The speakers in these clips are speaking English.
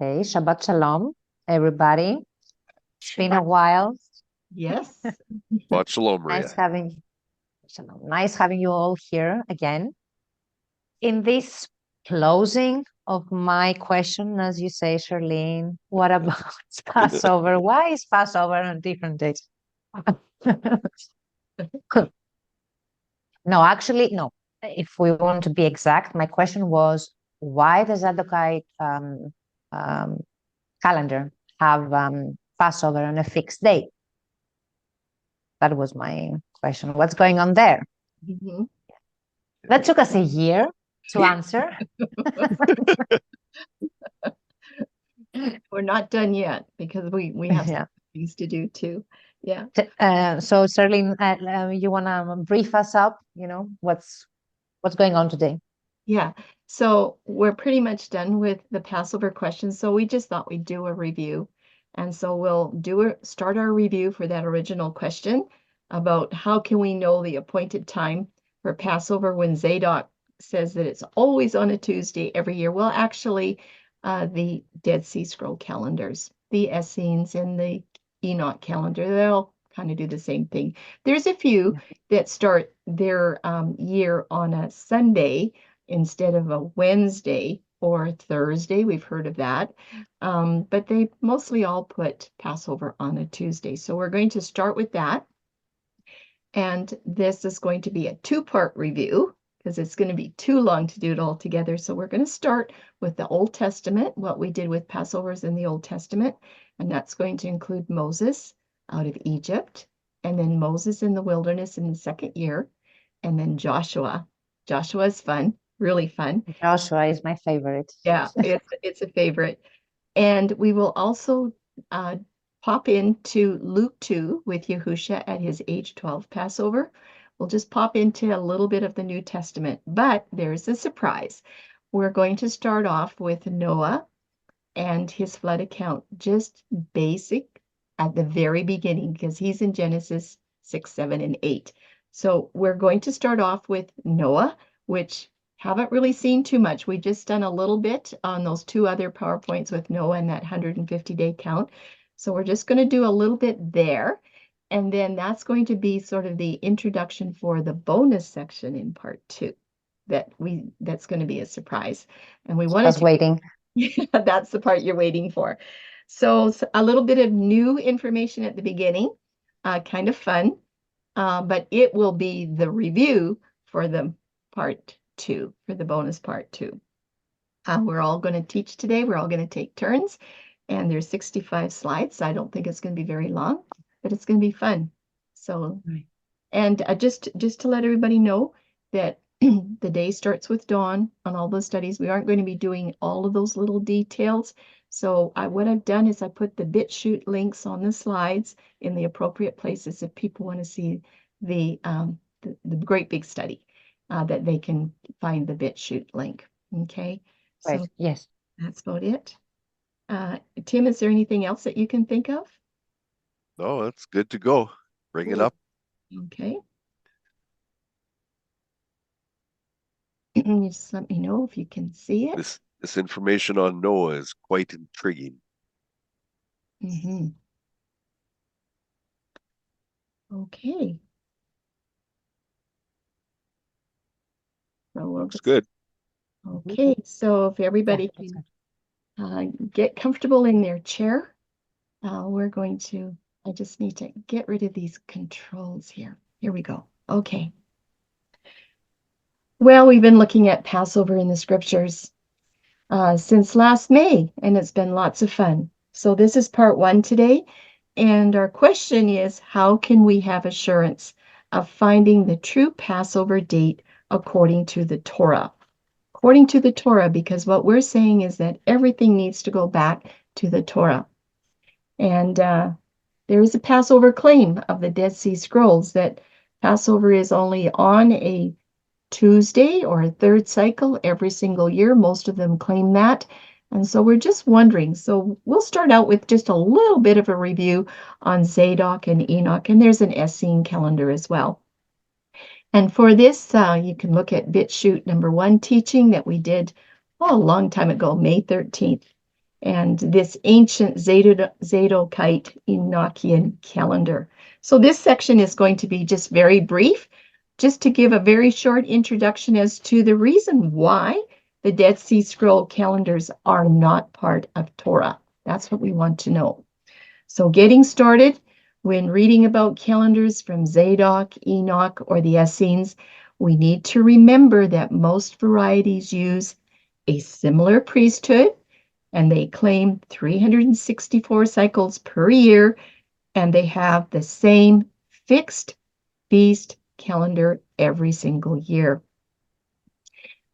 Okay, Shabbat Shalom, everybody. It's been a while. Yes. Shabbat Shalom, Nice Maria. having Shalom. Nice having you all here again. In this closing of my question, as you say, Charlene, what about Passover? Why is Passover on different days? No, actually, no. If we want to be exact, my question was why does Zadokite um, calendar have Passover on a fixed date? That was my question. What's going on there? Mhm. That took us a year to answer. We're not done yet because we have Yeah. things to do too. Yeah. So, Sterling, you want to brief us up? What's going on today? Yeah. So we're pretty much done with the Passover questions. So we just thought we'd do a review. And so we'll start our review for that original question about how can we know the appointed time for Passover when Zadok says that it's always on a Tuesday every year. Well, actually, the Dead Sea Scroll calendars, the Essenes and the Enoch calendar, they all kind of do the same thing. There's a few that start their year on a Sunday instead of a Wednesday or Thursday. We've heard of that. But they mostly all put Passover on a Tuesday. So we're going to start with that. And this is going to be a two-part review because it's going to be too long to do it all together. So we're going to start with the Old Testament, what we did with Passovers in the Old Testament. And that's going to include Moses out of Egypt, and then Moses in the wilderness in the second year, and then Joshua. Joshua is fun, really fun. Joshua is my favorite. Yeah, it's a favorite. And we will also uh, pop into Luke 2 with Yahusha at his age 12 Passover. We'll just pop into a little bit of the New Testament, but there's a surprise. We're going to start off with Noah and his flood account, just basic at the very beginning, because he's in Genesis 6, 7, and 8. So we're going to start off with Noah, which haven't really seen too much. We've just done a little bit on those two other PowerPoints with Noah and that 150-day count. So we're just going to do a little bit there. And then that's going to be sort of the introduction for the bonus section in part 2 that's going to be a surprise. And we I wanted was to waiting. that's the part you're waiting for. So a little bit of new information at the beginning, kind of fun, but it will be the review for the part 2, for the bonus part 2. We're all going to teach today. We're all going to take turns, and there's 65 slides. I don't think it's going to be very long, but it's going to be fun. So, Right. and just to let everybody know that the day starts with dawn on all those studies. We aren't going to be doing all of those little details. So what I've done is I put the BitChute links on the slides in the appropriate places if people want to see the great big study that they can find the BitChute link. Okay, Right. so Yes. that's about it. Tim, is there anything else that you can think of? No, that's good to go. Bring it Cool. up. Okay. You just let me know if you can see it. This information on Noah is quite intriguing. Mhm. Okay. So Looks good. okay, so if Yeah, everybody that's can good. get comfortable in their chair, I just need to get rid of these controls here. Here we go. Okay. Well, we've been looking at Passover in the scriptures since last May, and it's been lots of fun. So this is part 1 today, and our question is, how can we have assurance of finding the true Passover date according to the Torah? According to the Torah, because what we're saying is that everything needs to go back to the Torah. And there is a Passover claim of the Dead Sea Scrolls that Passover is only on a Tuesday or a third cycle every single year. Most of them claim that. And so we're just wondering. So we'll start out with just a little bit of a review on Zadok and Enoch, and there's an Essene calendar as well. And for this, you can look at BitChute number 1 teaching that we did a long time ago, May 13th. and this ancient Zadokite Enochian calendar. So this section is going to be just very brief, just to give a very short introduction as to the reason why the Dead Sea Scroll calendars are not part of Torah. That's what we want to know. So getting started, when reading about calendars from Zadok, Enoch, or the Essenes, we need to remember that most varieties use a similar priesthood, and they claim 364 cycles per year, and they have the same fixed feast calendar every single year.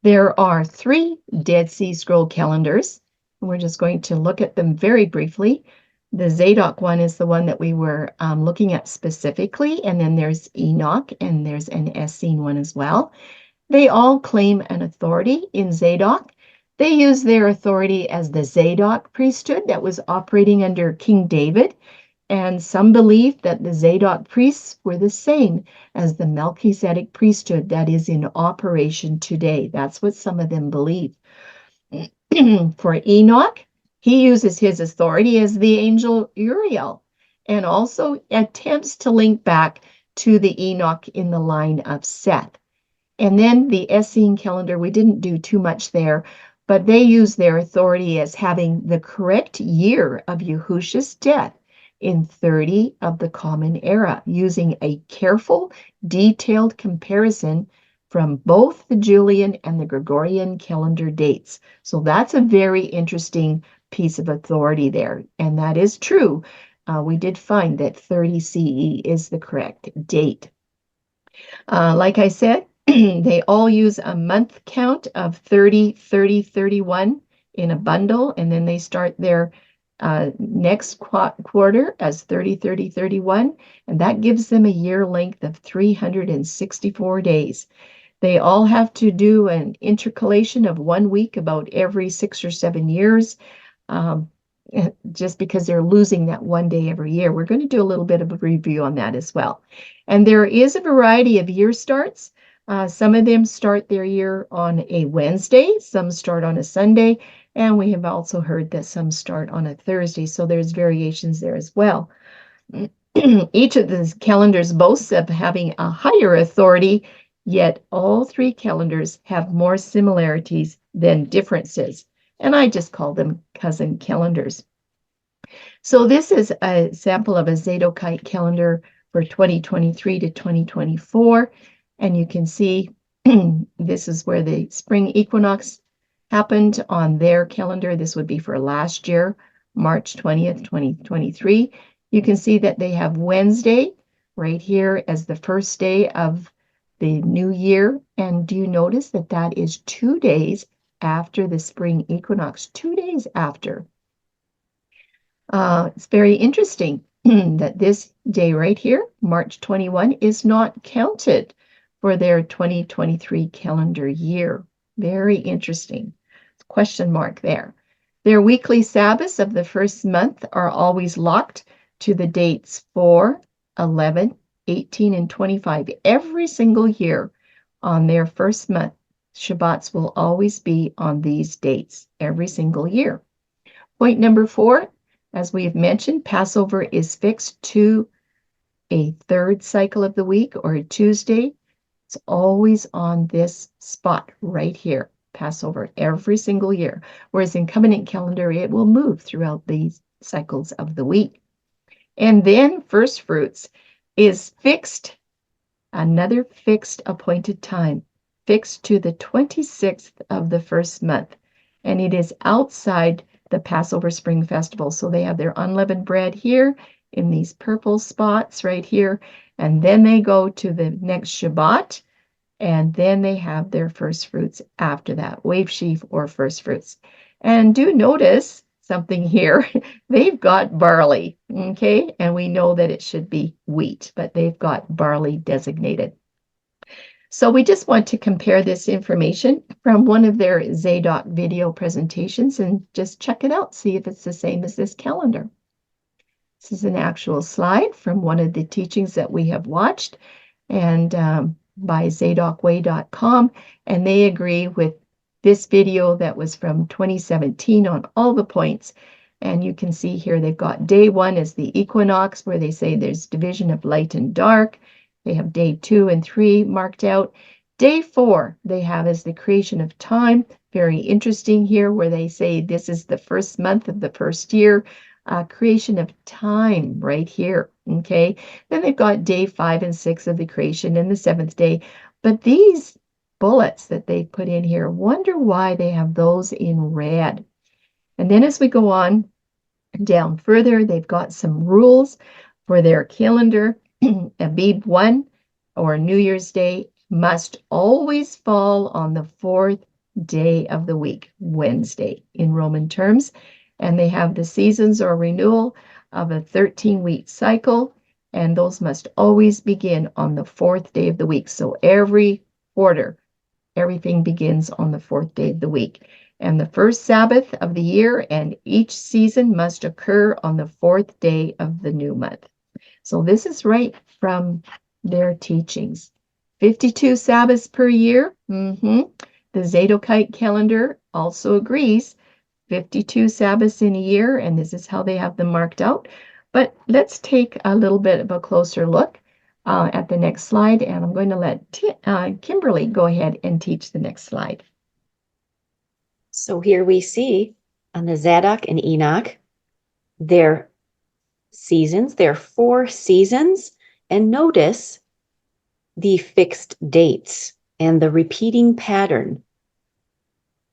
There are 3 Dead Sea Scroll calendars. We're just going to look at them very briefly. The Zadok one is the one that we were looking at specifically, and then there's Enoch, and there's an Essene one as well. They all claim an authority in Zadok. They use their authority as the Zadok priesthood that was operating under King David, and some believe that the Zadok priests were the same as the Melchizedek priesthood that is in operation today. That's what some of them believe. For Enoch, he uses his authority as the angel Uriel, and also attempts to link back to the Enoch in the line of Seth. And then the Essene calendar, we didn't do too much there, but they use their authority as having the correct year of Yahusha's death in 30 of the Common Era, using a careful, detailed comparison from both the Julian and the Gregorian calendar dates. So that's a very interesting piece of authority there, and that is true. We did find that 30 CE is the correct date. Like I said, they all use a month count of 30, 30, 31 in a bundle, and then they start their next quarter as 30, 30, 31, and that gives them a year length of 364 days. They all have to do an intercalation of 1 week about every 6 or 7 years, just because they're losing that 1 day every year. We're going to do a little bit of a review on that as well. And there is a variety of year starts. Some of them start their year on a Wednesday, some start on a Sunday, and we have also heard that some start on a Thursday, so there's variations there as well. Each of these calendars boasts of having a higher authority, yet all 3 calendars have more similarities than differences, and I just call them cousin calendars. So this is a sample of a Zadokite calendar for 2023 to 2024, and you can see this is where the spring equinox happened on their calendar. This would be for last year, March 20th, 2023. You can see that they have Wednesday right here as the first day of the new year. And do you notice that that is 2 days after the spring equinox, 2 days after? It's very interesting that this day right here, March 21, is not counted for their 2023 calendar year. Very interesting. Question mark there. Their weekly Sabbaths of the first month are always locked to the dates 4, 11, 18, and 25 every single year on their first month. Shabbats will always be on these dates every single year. Point number 4, as we have mentioned, Passover is fixed to a 3rd cycle of the week or a Tuesday. It's always on this spot right here, Passover, every single year. Whereas in covenant calendar, it will move throughout these cycles of the week. And then first fruits is fixed, another fixed appointed time, fixed to the 26th of the first month. And it is outside the Passover Spring Festival. So they have their unleavened bread here in these purple spots right here. And then they go to the next Shabbat, and then they have their first fruits after that, wave sheaf or first fruits. And do notice something here. They've got barley, okay? And we know that it should be wheat, but they've got barley designated. So we just want to compare this information from one of their Zadok video presentations and just check it out, see if it's the same as this calendar. This is an actual slide from one of the teachings that we have watched, and by zadokway.com, and they agree with this video that was from 2017 on all the points. And you can see here they've got day 1 is the equinox, where they say there's division of light and dark. They have day 2 and 3 marked out. Day 4 they have as the creation of time. Very interesting here, where they say this is the first month of the first year. Creation of time right here, okay? Then they've got day 5 and 6 of the creation and the 7th day. But these bullets that they put in here, wonder why they have those in red. And then as we go on down further, they've got some rules for their calendar. Abib 1, or New Year's Day, must always fall on the 4th day of the week, Wednesday in Roman terms. And they have the seasons or renewal of a 13-week cycle, and those must always begin on the 4th day of the week. So every quarter, everything begins on the 4th day of the week. And the first Sabbath of the year and each season must occur on the 4th day of the new month. So this is right from their teachings. 52 Sabbaths per year. The Zadokite calendar also agrees. 52 Sabbaths in a year, and this is how they have them marked out. But let's take a little bit of a closer look at the next slide, and I'm going to let Kimberly go ahead and teach the next slide. So here we see on the Zadok and Enoch, their seasons, their 4 seasons, and notice the fixed dates and the repeating pattern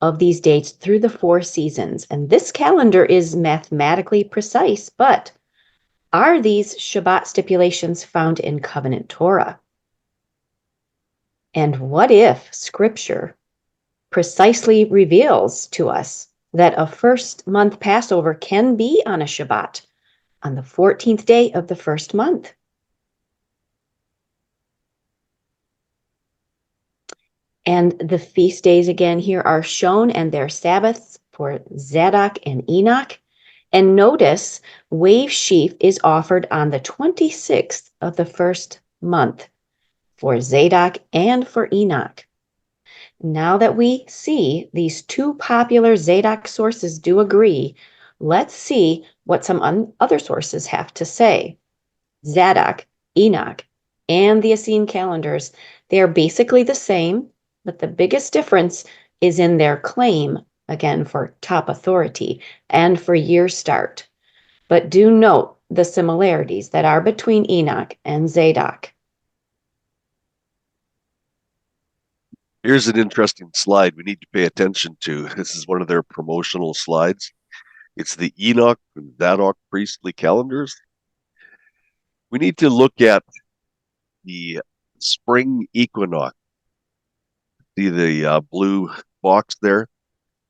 of these dates through the 4 seasons. And this calendar is mathematically precise, but are these Shabbat stipulations found in covenant Torah? And what if Scripture precisely reveals to us that a first month Passover can be on a Shabbat on the 14th day of the first month? And the feast days again here are shown, and their Sabbaths for Zadok and Enoch. And notice wave sheaf is offered on the 26th of the first month for Zadok and for Enoch. Now that we see these 2 popular Zadok sources do agree, let's see what some other sources have to say. Zadok, Enoch, and the Essene calendars, they are basically the same, but the biggest difference is in their claim, again, for top authority and for year start. But do note the similarities that are between Enoch and Zadok. Here's an interesting slide we need to pay attention to. This is one of their promotional slides. It's the Enoch and Zadok priestly calendars. We need to look at the spring equinox. See the blue box there?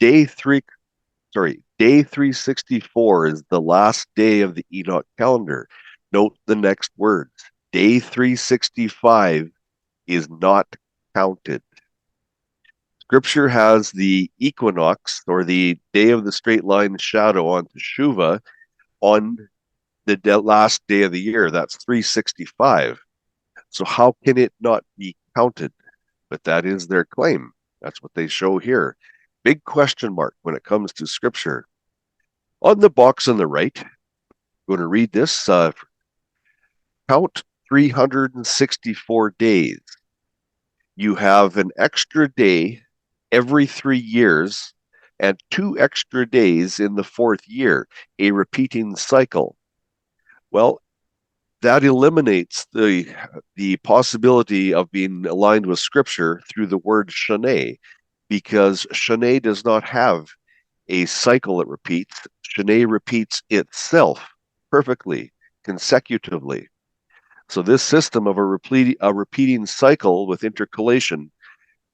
Day 364 is the last day of the Enoch calendar. Note the next words. Day 365 is not counted. Scripture has the equinox, or the day of the straight line shadow on Teshuvah, on the last day of the year. That's 365. So how can it not be counted? But that is their claim. That's what they show here. Big question mark when it comes to Scripture. On the box on the right, I'm going to read this. Count 364 days. You have an extra day every 3 years and 2 extra days in the 4th year, a repeating cycle. Well, that eliminates the possibility of being aligned with Scripture through the word Shane, because Shane does not have a cycle it repeats. Shane repeats itself perfectly, consecutively. So this system of a repeating cycle with intercalation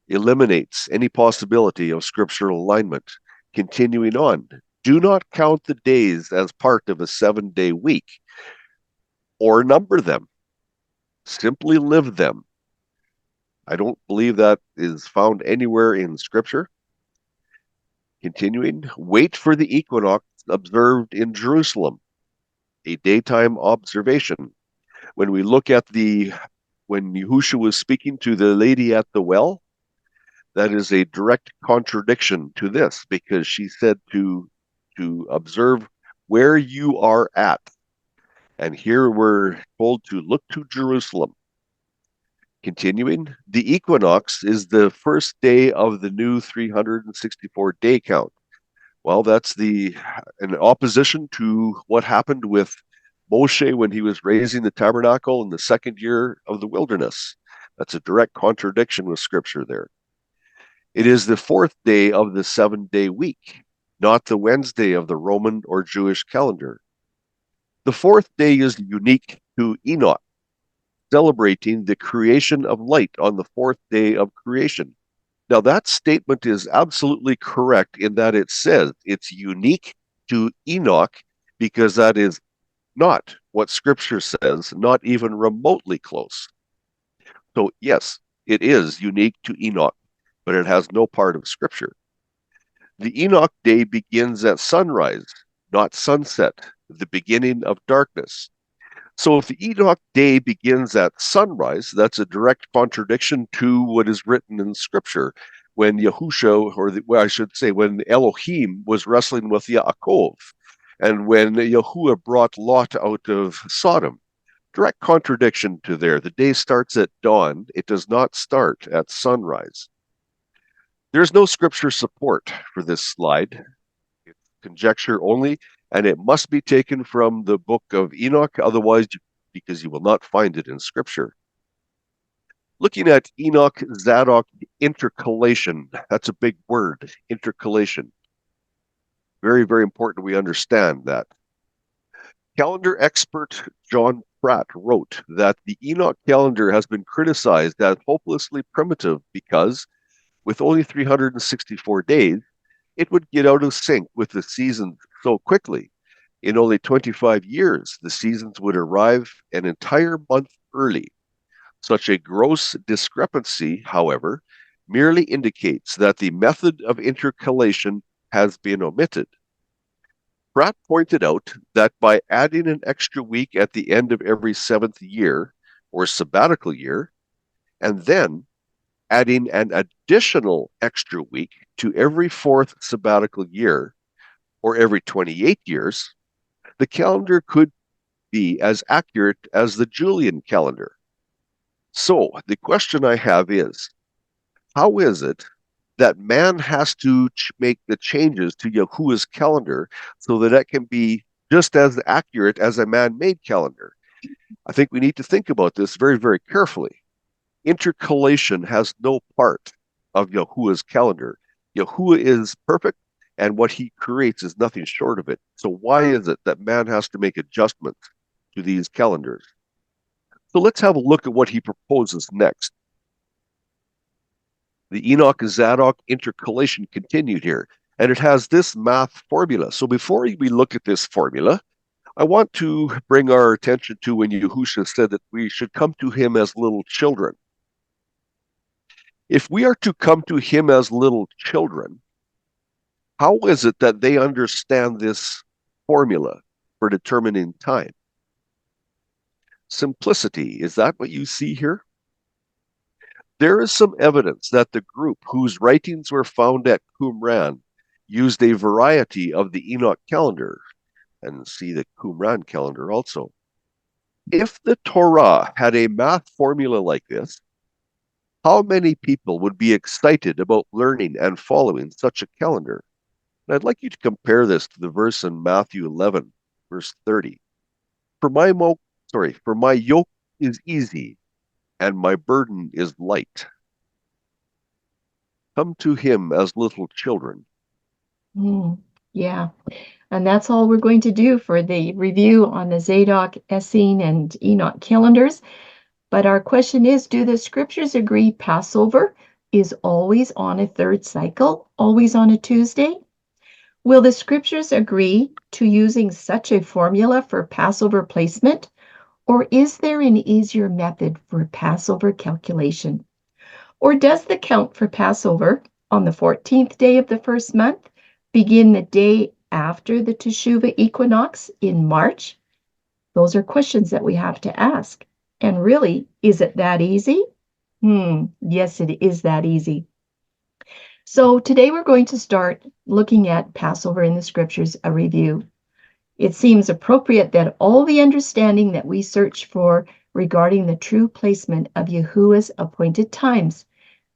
eliminates any possibility of scriptural alignment. Continuing on, do not count the days as part of a 7-day week or number them. Simply live them. I don't believe that is found anywhere in Scripture. Continuing, wait for the equinox observed in Jerusalem, a daytime observation. When we look at when Yahusha was speaking to the lady at the well, that is a direct contradiction to this, because she said to observe where you are at. And here we're told to look to Jerusalem. Continuing, the equinox is the first day of the new 364-day count. Well, that's in opposition to what happened with Moshe when he was raising the tabernacle in the second year of the wilderness. That's a direct contradiction with Scripture there. It is the fourth day of the 7-day week, not the Wednesday of the Roman or Jewish calendar. The fourth day is unique to Enoch, celebrating the creation of light on the fourth day of creation. Now, that statement is absolutely correct in that it says it's unique to Enoch, because that is not what Scripture says, not even remotely close. So, yes, it is unique to Enoch, but it has no part of Scripture. The Enoch day begins at sunrise, not sunset, the beginning of darkness. So if the Enoch day begins at sunrise, that's a direct contradiction to what is written in Scripture when Yahusha, I should say, when Elohim was wrestling with Yaakov, and when Yahuwah brought Lot out of Sodom. Direct contradiction to there. The day starts at dawn. It does not start at sunrise. There's no Scripture support for this slide. It's conjecture only, and it must be taken from the book of Enoch, otherwise, because you will not find it in Scripture. Looking at Enoch Zadok intercalation, that's a big word, intercalation. Very, very important we understand that. Calendar expert John Pratt wrote that the Enoch calendar has been criticized as hopelessly primitive because, with only 364 days, it would get out of sync with the seasons so quickly. In only 25 years, the seasons would arrive an entire month early. Such a gross discrepancy, however, merely indicates that the method of intercalation has been omitted. Pratt pointed out that by adding an extra week at the end of every 7th year, or sabbatical year, and then adding an additional extra week to every 4th sabbatical year, or every 28 years, the calendar could be as accurate as the Julian calendar. So the question I have is, how is it that man has to make the changes to Yahuwah's calendar so that it can be just as accurate as a man-made calendar? I think we need to think about this very, very carefully. Intercalation has no part of Yahuwah's calendar. Yahuwah is perfect, and what he creates is nothing short of it. So why is it that man has to make adjustments to these calendars? So let's have a look at what he proposes next. The Enoch Zadok intercalation continued here, and it has this math formula. So before we look at this formula, I want to bring our attention to when Yahusha said that we should come to him as little children. If we are to come to him as little children, how is it that they understand this formula for determining time? Simplicity, is that what you see here? There is some evidence that the group whose writings were found at Qumran used a variety of the Enoch calendar, and see the Qumran calendar also. If the Torah had a math formula like this, how many people would be excited about learning and following such a calendar? And I'd like you to compare this to the verse in Matthew 11, verse 30. For my yoke is easy, and my burden is light. Come to him as little children. Yeah, and that's all we're going to do for the review on the Zadok, Essene, and Enoch calendars. But our question is, do the Scriptures agree Passover is always on a third cycle, always on a Tuesday? Will the Scriptures agree to using such a formula for Passover placement? Or is there an easier method for Passover calculation? Or does the count for Passover on the 14th day of the first month begin the day after the Teshuvah equinox in March? Those are questions that we have to ask. And really, is it that easy? Yes, it is that easy. So today we're going to start looking at Passover in the Scriptures, a review. It seems appropriate that all the understanding that we search for regarding the true placement of Yahuwah's appointed times,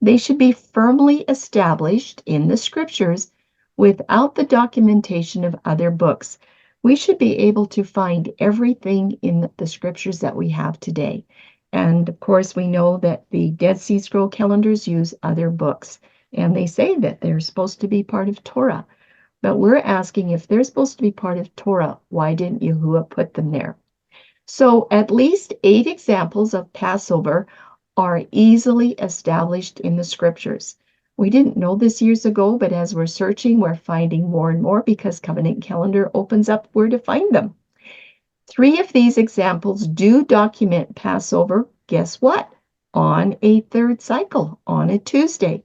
they should be firmly established in the Scriptures without the documentation of other books. We should be able to find everything in the Scriptures that we have today. And of course, we know that the Dead Sea Scroll calendars use other books, and they say that they're supposed to be part of Torah. But we're asking, if they're supposed to be part of Torah, why didn't Yahuwah put them there? So at least 8 examples of Passover are easily established in the Scriptures. We didn't know this years ago, but as we're searching, we're finding more and more because Covenant Calendar opens up where to find them. 3 of these examples do document Passover, guess what? On a 3rd cycle, on a Tuesday.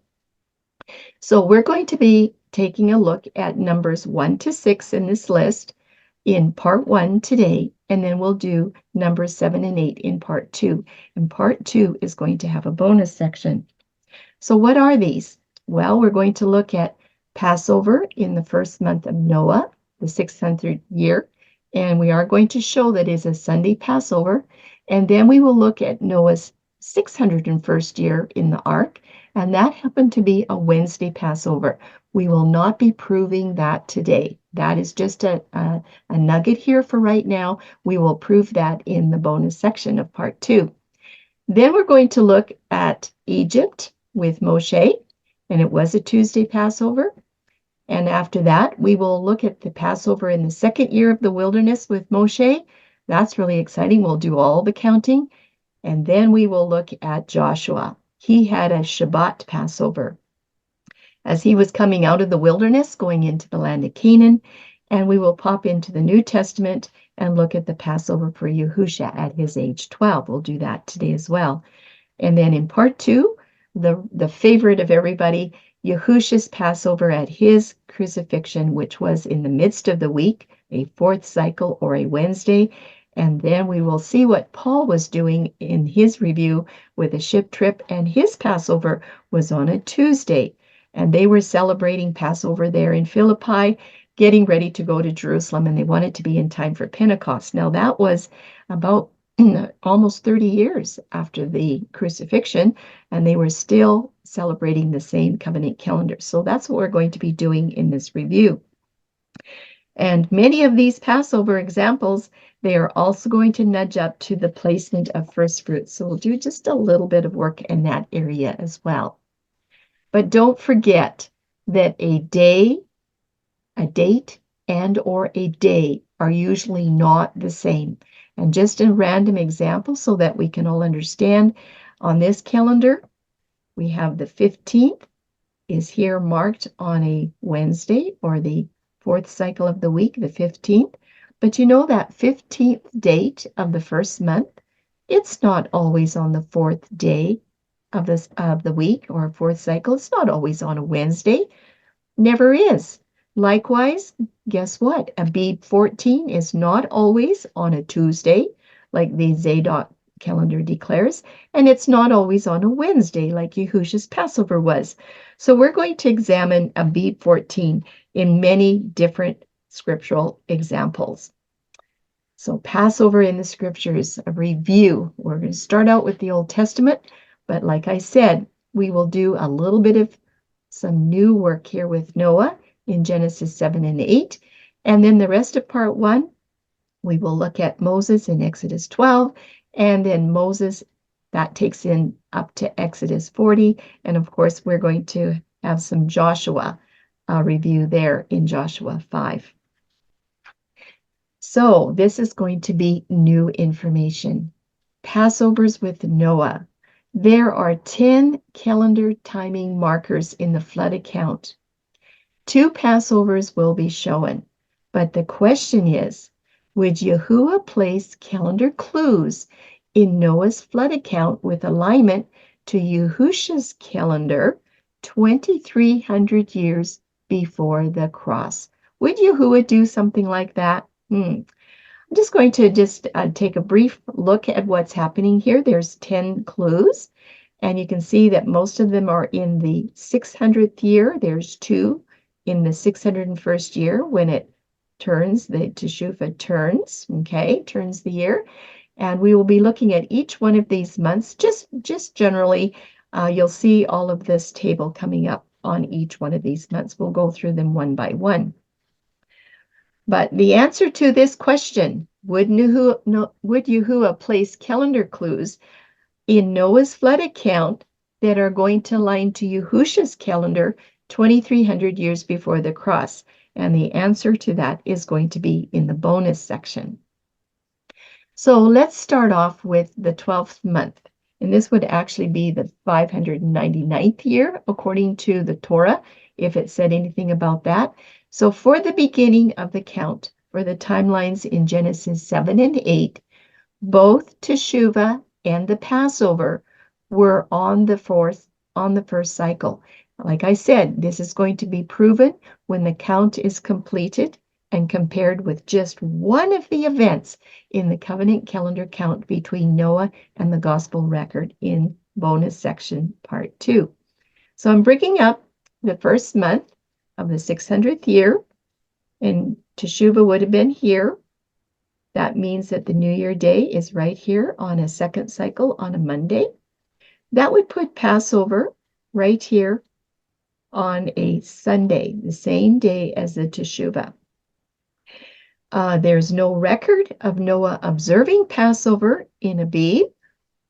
So we're going to be taking a look at numbers 1 to 6 in this list in part 1 today, and then we'll do numbers 7 and 8 in part 2. And part 2 is going to have a bonus section. So what are these? Well, we're going to look at Passover in the first month of Noah, the 600th year, and we are going to show that is a Sunday Passover, and then we will look at Noah's 601st year in the ark, and that happened to be a Wednesday Passover. We will not be proving that today. That is just a nugget here for right now. We will prove that in the bonus section of part 2. Then we're going to look at Egypt with Moshe, and it was a Tuesday Passover. And after that, we will look at the Passover in the 2nd year of the wilderness with Moshe. That's really exciting. We'll do all the counting. And then we will look at Joshua. He had a Shabbat Passover as he was coming out of the wilderness, going into the land of Canaan. And we will pop into the New Testament and look at the Passover for Yahusha at his age 12. We'll do that today as well. And then in part 2, the favorite of everybody, Yahusha's Passover at his crucifixion, which was in the midst of the week, a 4th cycle or a Wednesday. And then we will see what Paul was doing in his review with a ship trip, and his Passover was on a Tuesday. And they were celebrating Passover there in Philippi, getting ready to go to Jerusalem, and they wanted to be in time for Pentecost. Now that was about almost 30 years after the crucifixion, and they were still celebrating the same covenant calendar. So that's what we're going to be doing in this review. And many of these Passover examples, they are also going to nudge up to the placement of first fruits. So we'll do just a little bit of work in that area as well. But don't forget that a day, a date, and or a day are usually not the same. And just a random example so that we can all understand, on this calendar, we have the 15th is here marked on a Wednesday, or the 4th cycle of the week, the 15th. But you know that 15th date of the first month, it's not always on the 4th day of the week or 4th cycle. It's not always on a Wednesday. Never is. Likewise, guess what? Abib 14 is not always on a Tuesday, like the Zadok calendar declares, and it's not always on a Wednesday, like Yahusha's Passover was. So we're going to examine Abib 14 in many different scriptural examples. So Passover in the Scriptures, a review. We're going to start out with the Old Testament, but like I said, we will do a little bit of some new work here with Noah in Genesis 7 and 8. And then the rest of part 1, we will look at Moses in Exodus 12, and then Moses, that takes in up to Exodus 40. And of course, we're going to have some Joshua review there in Joshua 5. So this is going to be new information. Passovers with Noah. There are 10 calendar timing markers in the flood account. 2 Passovers will be shown, but the question is, would Yahuwah place calendar clues in Noah's flood account with alignment to Yahusha's calendar 2,300 years before the cross? Would Yahuwah do something like that? I'm just going to take a brief look at what's happening here. There's 10 clues, And you can see that most of them are in the 600th year. There's 2 in the 601st year when it turns, the Teshuvah turns, okay, turns the year. And we will be looking at each one of these months, just generally. You'll see all of this table coming up on each one of these months. We'll go through them one by one. But the answer to this question, would Yahuwah place calendar clues in Noah's flood account that are going to align to Yahusha's calendar 2,300 years before the cross? And the answer to that is going to be in the bonus section. So let's start off with the 12th month. And this would actually be the 599th year, according to the Torah, if it said anything about that. So for the beginning of the count, for the timelines in Genesis 7 and 8, both Teshuvah and the Passover were on the first cycle. Like I said, this is going to be proven when the count is completed and compared with just one of the events in the covenant calendar count between Noah and the gospel record in bonus section part 2. So I'm bringing up the first month of the 600th year, and Teshuvah would have been here. That means that the New Year day is right here on a second cycle on a Monday. That would put Passover right here on a Sunday, the same day as the Teshuvah. There's no record of Noah observing Passover in Abib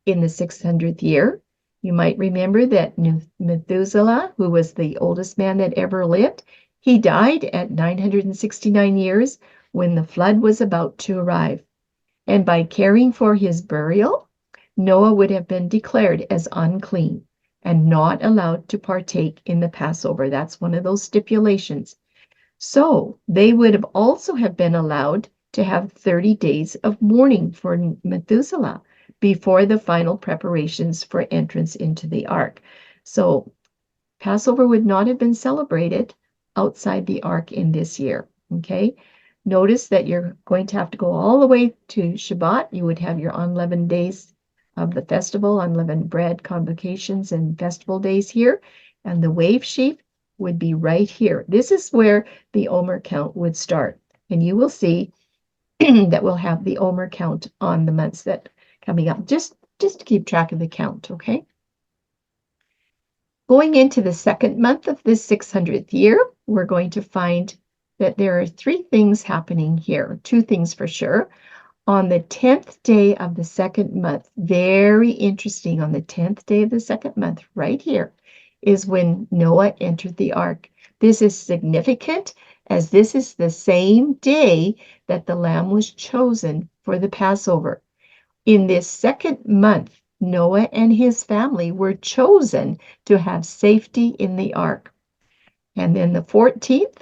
in the 600th year. You might remember that Methuselah, who was the oldest man that ever lived, he died at 969 years when the flood was about to arrive. And by caring for his burial, Noah would have been declared as unclean and not allowed to partake in the Passover. That's one of those stipulations. So they would have also have been allowed to have 30 days of mourning for Methuselah before the final preparations for entrance into the ark. So Passover would not have been celebrated outside the ark in this year, okay? Notice that you're going to have to go all the way to Shabbat. You would have your unleavened days of the festival, unleavened bread, convocations, and festival days here. And the wave sheaf would be right here. This is where the Omer count would start. And you will see that we'll have the Omer count on the months that coming up, just to keep track of the count, okay? Going into the second month of this 600th year, we're going to find that there are 3 things happening here, 2 things for sure. On the 10th day of the second month, very interesting, on the 10th day of the second month, right here, is when Noah entered the ark. This is significant as this is the same day that the lamb was chosen for the Passover. In this second month, Noah and his family were chosen to have safety in the ark. And then the 14th,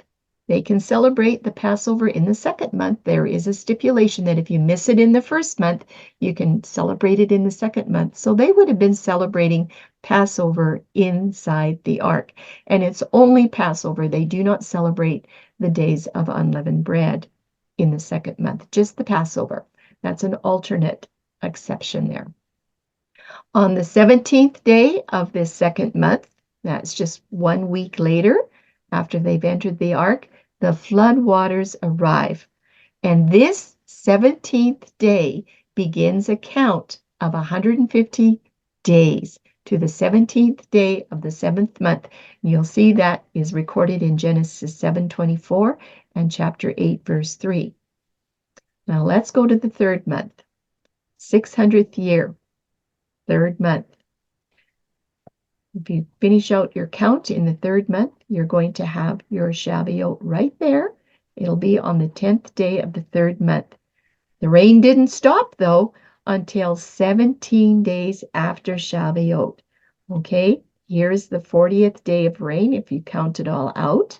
they can celebrate the Passover in the second month. There is a stipulation that if you miss it in the first month, you can celebrate it in the second month. So they would have been celebrating Passover inside the ark. And it's only Passover. They do not celebrate the days of unleavened bread in the second month, just the Passover. That's an alternate exception there. On the 17th day of this second month, that's just 1 week later, after they've entered the ark, the flood waters arrive. And this 17th day begins a count of 150 days to the 17th day of the 7th month. And you'll see that is recorded in Genesis 7:24 and chapter 8, verse 3. Now let's go to the third month, 600th year, third month. If you finish out your count in the third month, you're going to have your Shavuot right there. It'll be on the 10th day of the third month. The rain didn't stop, though, until 17 days after Shavuot. Okay, here's the 40th day of rain if you count it all out.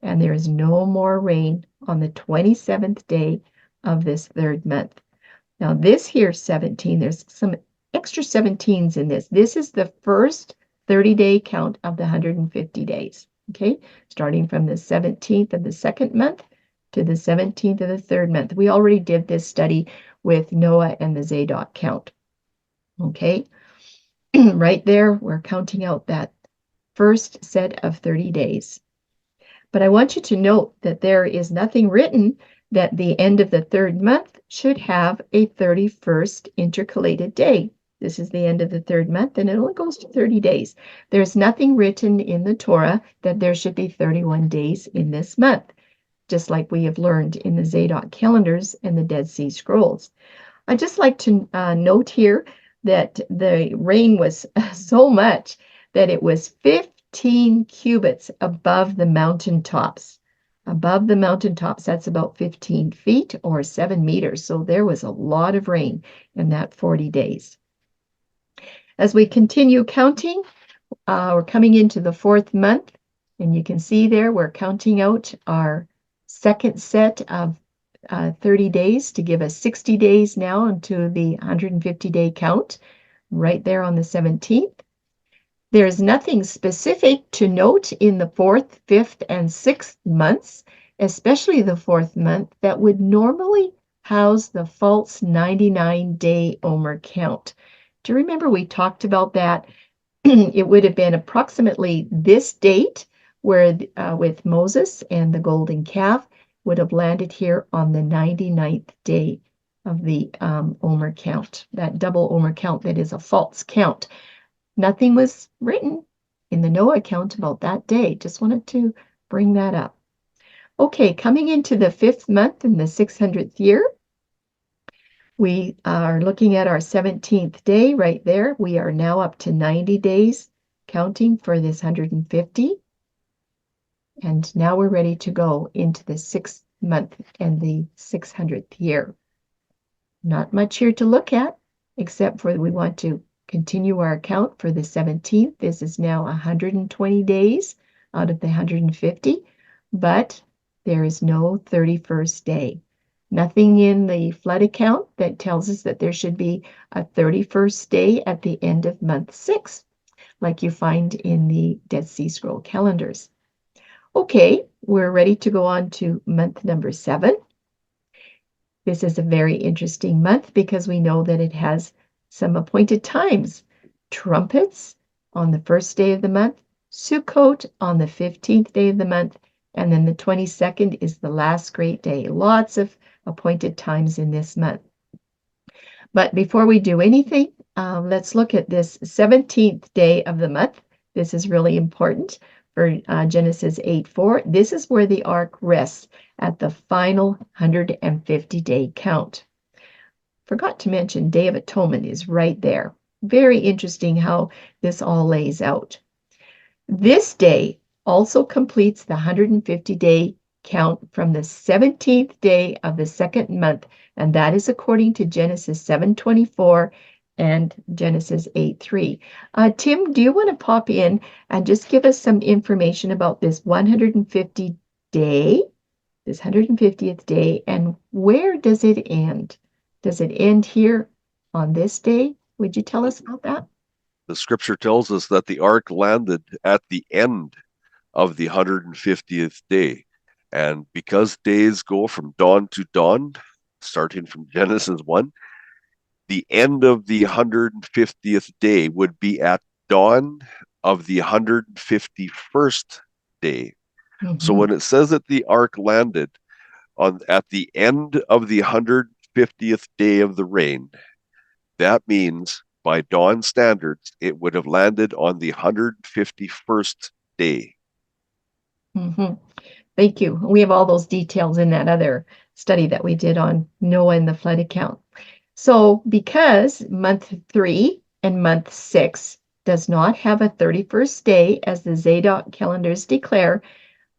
And there is no more rain on the 27th day of this third month. Now, this here 17, there's some extra 17s in this. This is the first 30-day count of the 150 days, okay? Starting from the 17th of the second month to the 17th of the third month. We already did this study with Noah and the Zadok count, okay? Right there, we're counting out that first set of 30 days. But I want you to note that there is nothing written that the end of the third month should have a 31st intercalated day. This is the end of the third month, and it only goes to 30 days. There's nothing written in the Torah that there should be 31 days in this month, just like we have learned in the Zadok calendars and the Dead Sea Scrolls. I'd just like to note here that the rain was so much that it was 15 cubits above the mountaintops. Above the mountaintops, that's about 15 feet or 7 meters. So there was a lot of rain in that 40 days. As we continue counting, we're coming into the fourth month, and you can see there we're counting out our second set of 30 days to give us 60 days now into the 150-day count, right there on the 17th. There's nothing specific to note in the fourth, fifth, and sixth months, especially the fourth month, that would normally house the false 99-day Omer count. Do you remember we talked about that? It would have been approximately this date where with Moses and the golden calf would have landed here on the 99th day of the Omer count, that double Omer count that is a false count. Nothing was written in the Noah account about that day. Just wanted to bring that up. Okay, coming into the fifth month in the 600th year, we are looking at our 17th day right there. We are now up to 90 days counting for this 150. And now we're ready to go into the sixth month and the 600th year. Not much here to look at, except for we want to continue our count for the 17th. This is now 120 days out of the 150, but there is no 31st day. Nothing in the flood account that tells us that there should be a 31st day at the end of month 6, like you find in the Dead Sea Scroll calendars. Okay, we're ready to go on to month number 7. This is a very interesting month because we know that it has some appointed times. Trumpets on the first day of the month, Sukkot on the 15th day of the month, and then the 22nd is the last great day. Lots of appointed times in this month. But before we do anything, let's look at this 17th day of the month. This is really important for Genesis 8:4. This is where the ark rests at the final 150-day count. Forgot to mention Day of Atonement is right there. Very interesting how this all lays out. This day also completes the 150-day count from the 17th day of the second month, and that is according to Genesis 7:24 and Genesis 8:3. Tim, do you want to pop in and just give us some information about this 150 day, this 150th day, and where does it end? Does it end here on this day? Would you tell us about that? The scripture tells us that the ark landed at the end of the 150th day. And because days go from dawn to dawn, starting from Genesis 1, the end of the 150th day would be at dawn of the 151st day. Mm-hmm. So when it says that the ark landed at the end of the 150th day of the rain, that means by dawn standards, it would have landed on the 151st day. Mm-hmm. Thank you. We have all those details in that other study that we did on Noah and the flood account. So because month 3 and month 6 does not have a 31st day, as the Zadok calendars declare,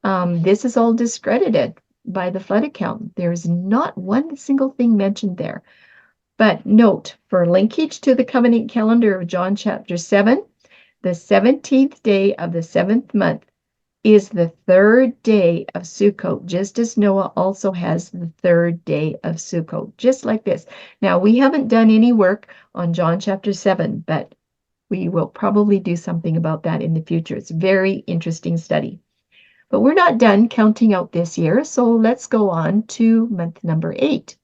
this is all discredited by the flood account. There's not one single thing mentioned there. But note, for linkage to the covenant calendar of John chapter 7, the 17th day of the 7th month is the third day of Sukkot, just as Noah also has the third day of Sukkot, just like this. Now, we haven't done any work on John chapter 7, but we will probably do something about that in the future. It's a very interesting study. But we're not done counting out this year, so let's go on to month number 8.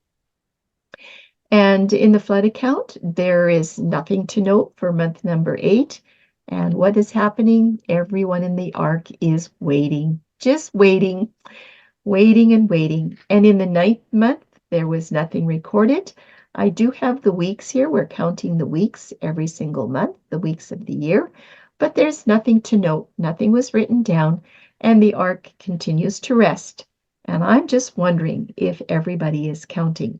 And in the flood account, there is nothing to note for month number 8. And what is happening? Everyone in the ark is waiting, just waiting, waiting and waiting. And in the 9th month, there was nothing recorded. I do have the weeks here. We're counting the weeks every single month, the weeks of the year, but there's nothing to note. Nothing was written down, and the ark continues to rest. And I'm just wondering if everybody is counting.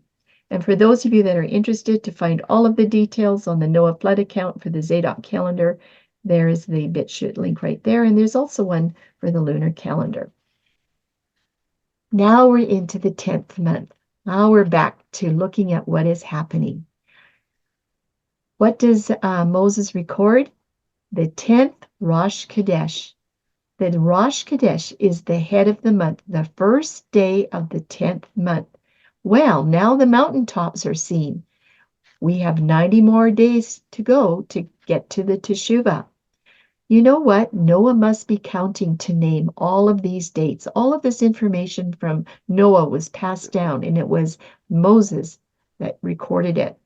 And for those of you that are interested to find all of the details on the Noah flood account for the Zadok calendar, there is the BitChute link right there. And there's also one for the lunar calendar. Now we're into the 10th month. Now we're back to looking at what is happening. What does Moses record? The 10th Rosh Chodesh. The Rosh Chodesh is the head of the month, the first day of the 10th month. Well, now the mountaintops are seen. We have 90 more days to go to get to the Teshuvah. You know what? Noah must be counting to name all of these dates. All of this information from Noah was passed down, and it was Moses that recorded it.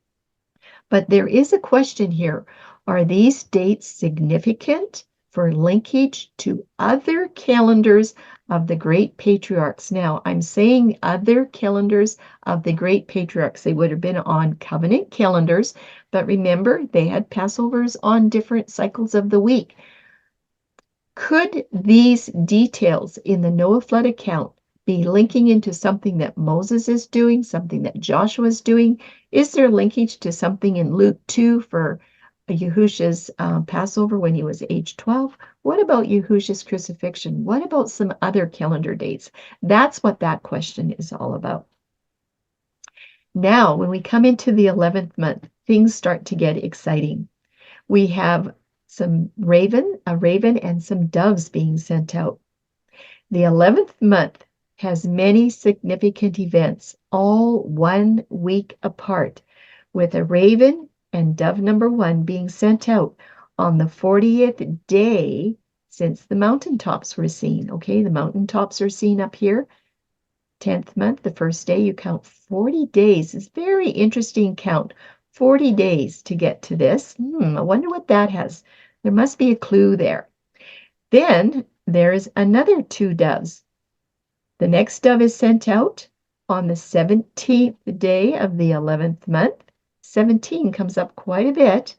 But there is a question here. Are these dates significant for linkage to other calendars of the great patriarchs? Now, I'm saying other calendars of the great patriarchs. They would have been on covenant calendars, but remember, they had Passovers on different cycles of the week. Could these details in the Noah flood account be linking into something that Moses is doing, something that Joshua is doing? Is there linkage to something in Luke 2 for Yahusha's Passover when he was age 12? What about Yahusha's crucifixion? What about some other calendar dates? That's what that question is all about. Now, when we come into the 11th month, things start to get exciting. We have a raven and some doves being sent out. The 11th month has many significant events, all 1 week apart, with a raven and dove number 1 being sent out on the 40th day since the mountaintops were seen. Okay, the mountaintops are seen up here. 10th month, the first day, you count 40 days. It's a very interesting count. 40 days to get to this. I wonder what that has. There must be a clue there. Then there's another 2 doves. The next dove is sent out on the 17th day of the 11th month. 17 comes up quite a bit,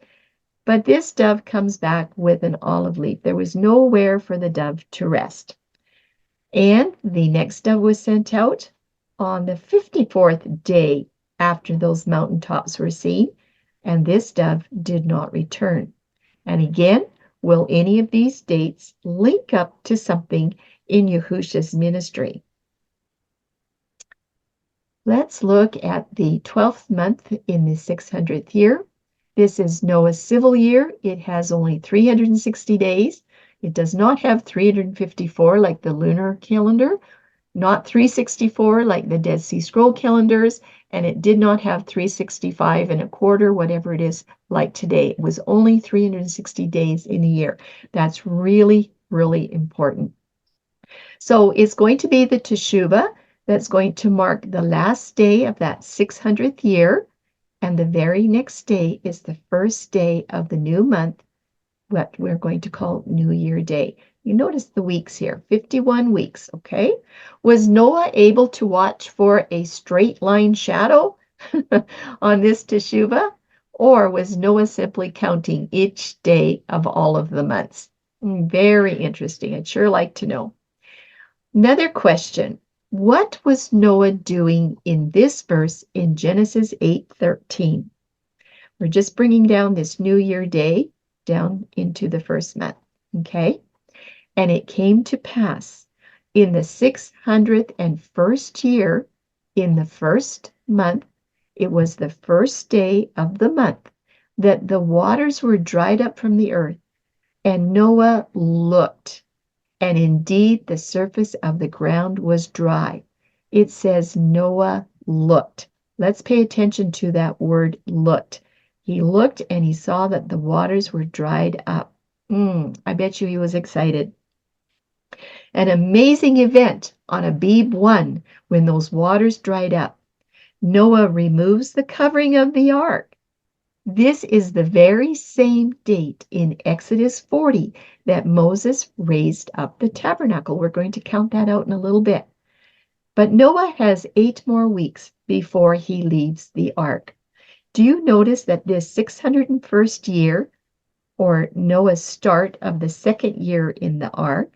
but this dove comes back with an olive leaf. There was nowhere for the dove to rest. And the next dove was sent out on the 54th day after those mountaintops were seen, and this dove did not return. And again, will any of these dates link up to something in Yahusha's ministry? Let's look at the 12th month in the 600th year. This is Noah's civil year. It has only 360 days. It does not have 354 like the lunar calendar, not 364 like the Dead Sea Scroll calendars, and it did not have 365 and a quarter, whatever it is, like today. It was only 360 days in a year. That's really, really important. So it's going to be the Teshuvah that's going to mark the last day of that 600th year, and the very next day is the first day of the new month, what we're going to call New Year Day. You notice the weeks here, 51 weeks, okay? Was Noah able to watch for a straight line shadow on this Teshuvah? Or was Noah simply counting each day of all of the months? Very interesting. I'd sure like to know. Another question. What was Noah doing in this verse in Genesis 8:13? We're just bringing down this New Year Day down into the first month, okay? And it came to pass in the 601st year, in the first month, it was the first day of the month, that the waters were dried up from the earth, and Noah looked, and indeed the surface of the ground was dry. It says Noah looked. Let's pay attention to that word looked. He looked and he saw that the waters were dried up. I bet you he was excited. An amazing event on Abib 1 when those waters dried up. Noah removes the covering of the ark. This is the very same date in Exodus 40 that Moses raised up the tabernacle. We're going to count that out in a little bit. But Noah has 8 more weeks before he leaves the ark. Do you notice that this 601st year, or Noah's start of the second year in the ark,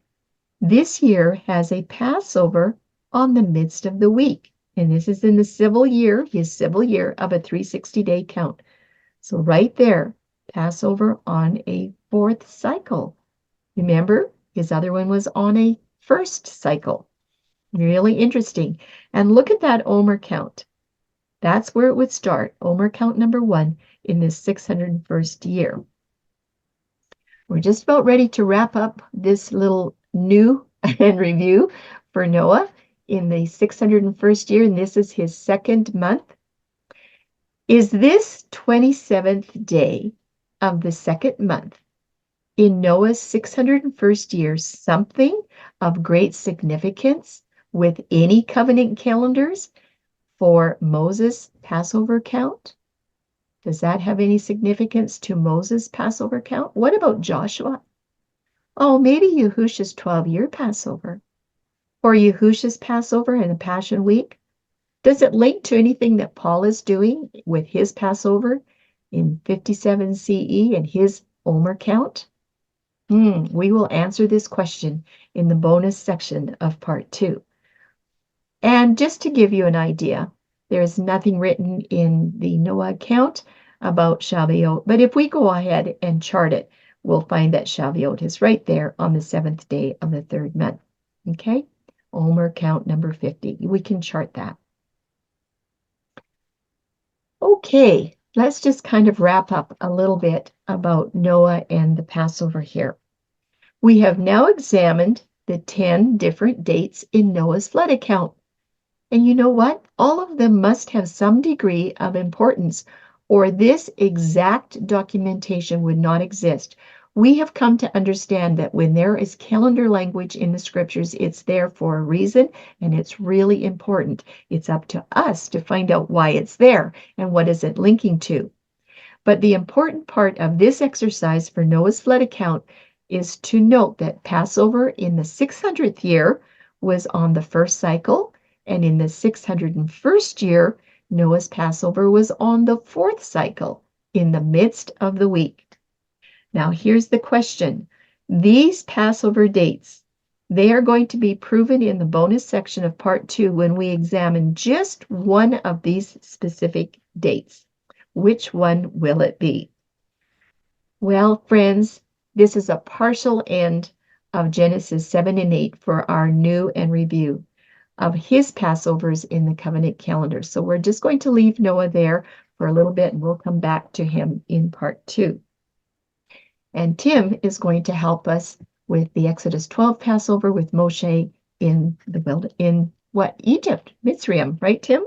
this year has a Passover on the midst of the week. And this is in the civil year, his civil year of a 360-day count. So right there, Passover on a 4th cycle. Remember, his other one was on a 1st cycle. Really interesting. And look at that Omer count. That's where it would start, Omer count number 1 in this 601st year. We're just about ready to wrap up this little new and review for Noah in the 601st year, and this is his 2nd month. Is this 27th day of the 2nd month in Noah's 601st year something of great significance with any covenant calendars for Moses' Passover count? Does that have any significance to Moses' Passover count? What about Joshua? Oh, maybe Yahusha's 12-year Passover, or Yahusha's Passover and the Passion Week. Does it link to anything that Paul is doing with his Passover in 57 CE and his Omer count? We will answer this question in the bonus section of part 2. And just to give you an idea, there is nothing written in the Noah account about Shavuot, but if we go ahead and chart it, we'll find that Shavuot is right there on the 7th day of the 3rd month. Okay? Omer count number 50. We can chart that. Okay, let's just kind of wrap up a little bit about Noah and the Passover here. We have now examined the 10 different dates in Noah's flood account. And you know what? All of them must have some degree of importance, or this exact documentation would not exist. We have come to understand that when there is calendar language in the scriptures, it's there for a reason, and it's really important. It's up to us to find out why it's there and what is it linking to. But the important part of this exercise for Noah's flood account is to note that Passover in the 600th year was on the 1st cycle, and in the 601st year, Noah's Passover was on the 4th cycle, in the midst of the week. Now, here's the question. These Passover dates, they are going to be proven in the bonus section of part 2 when we examine just one of these specific dates. Which one will it be? Well, friends, this is a partial end of Genesis 7 and 8 for our new and review of his Passovers in the covenant calendar. So we're just going to leave Noah there for a little bit, and we'll come back to him in part 2. And Tim is going to help us with the Exodus 12 Passover with Moshe in the Egypt, Mitzrayim, right, Tim?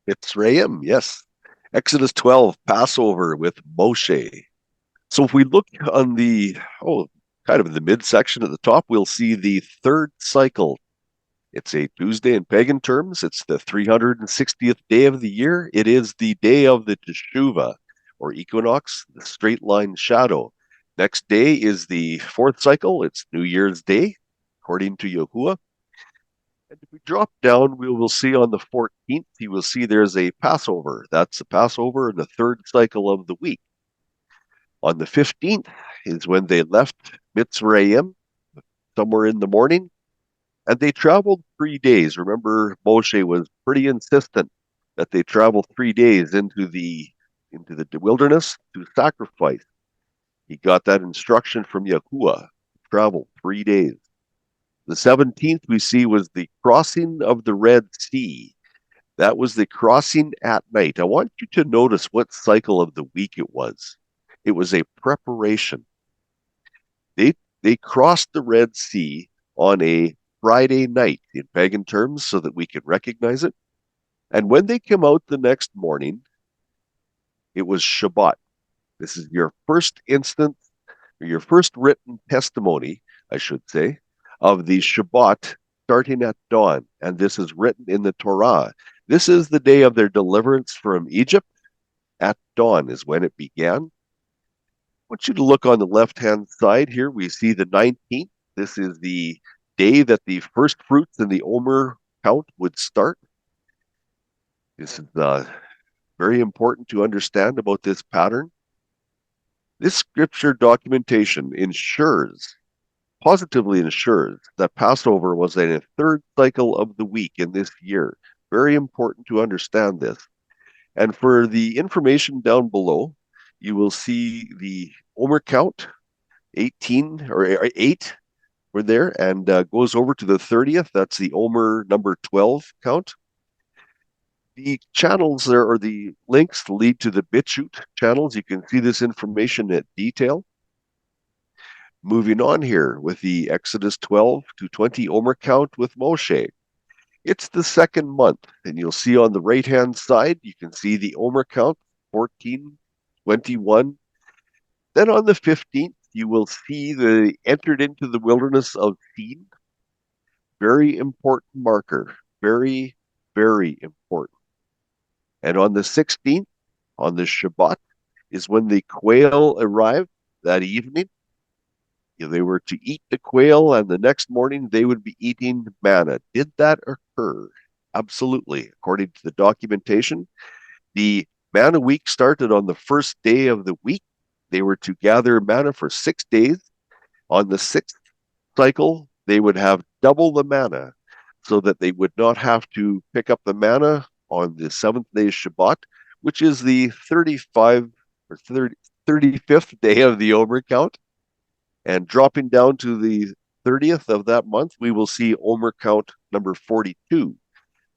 Mitzrayim, yes. Exodus 12 Passover with Moshe. So if we look on the kind of in the midsection at the top, we'll see the 3rd cycle. It's a Tuesday in pagan terms. It's the 360th day of the year. It is the day of the Teshuvah, or equinox, the straight line shadow. Next day is the 4th cycle. It's New Year's Day, according to Yahuwah. And if we drop down, we will see on the 14th, you will see there's a Passover. That's the Passover in the 3rd cycle of the week. On the 15th is when they left Mitzrayim, somewhere in the morning, and they traveled 3 days. Remember, Moshe was pretty insistent that they travel 3 days into the wilderness to sacrifice. He got that instruction from Yahuwah to travel 3 days. The 17th we see was the crossing of the Red Sea. That was the crossing at night. I want you to notice what cycle of the week it was. It was a preparation. They crossed the Red Sea on a Friday night in pagan terms so that we can recognize it. And when they came out the next morning, it was Shabbat. This is your first instance, or your first written testimony, I should say, of the Shabbat starting at dawn. And this is written in the Torah. This is the day of their deliverance from Egypt. At dawn is when it began. I want you to look on the left-hand side here. We see the 19th. This is the day that the first fruits in the Omer count would start. This is very important to understand about this pattern. This scripture documentation positively ensures that Passover was in a third cycle of the week in this year. Very important to understand this. And for the information down below, you will see the Omer count, 18 or 8 were there, and goes over to the 30th. That's the Omer number 12 count. The channels there, or the links, lead to the BitChute channels. You can see this information at detail. Moving on here with the Exodus 12 to 20 Omer count with Moshe. It's the second month, and you'll see on the right-hand side, you can see the Omer count, 14, 21. Then on the 15th, you will see the entered into the wilderness of Sin. Very important marker. Very, very important. And on the 16th, on the Shabbat, is when the quail arrived that evening. They were to eat the quail, and the next morning they would be eating manna. Did that occur? Absolutely. According to the documentation, the manna week started on the first day of the week. They were to gather manna for 6 days. On the 6th cycle, they would have double the manna so that they would not have to pick up the manna on the 7th day Shabbat, which is the 35th day of the Omer count. And dropping down to the 30th of that month, we will see Omer count number 42.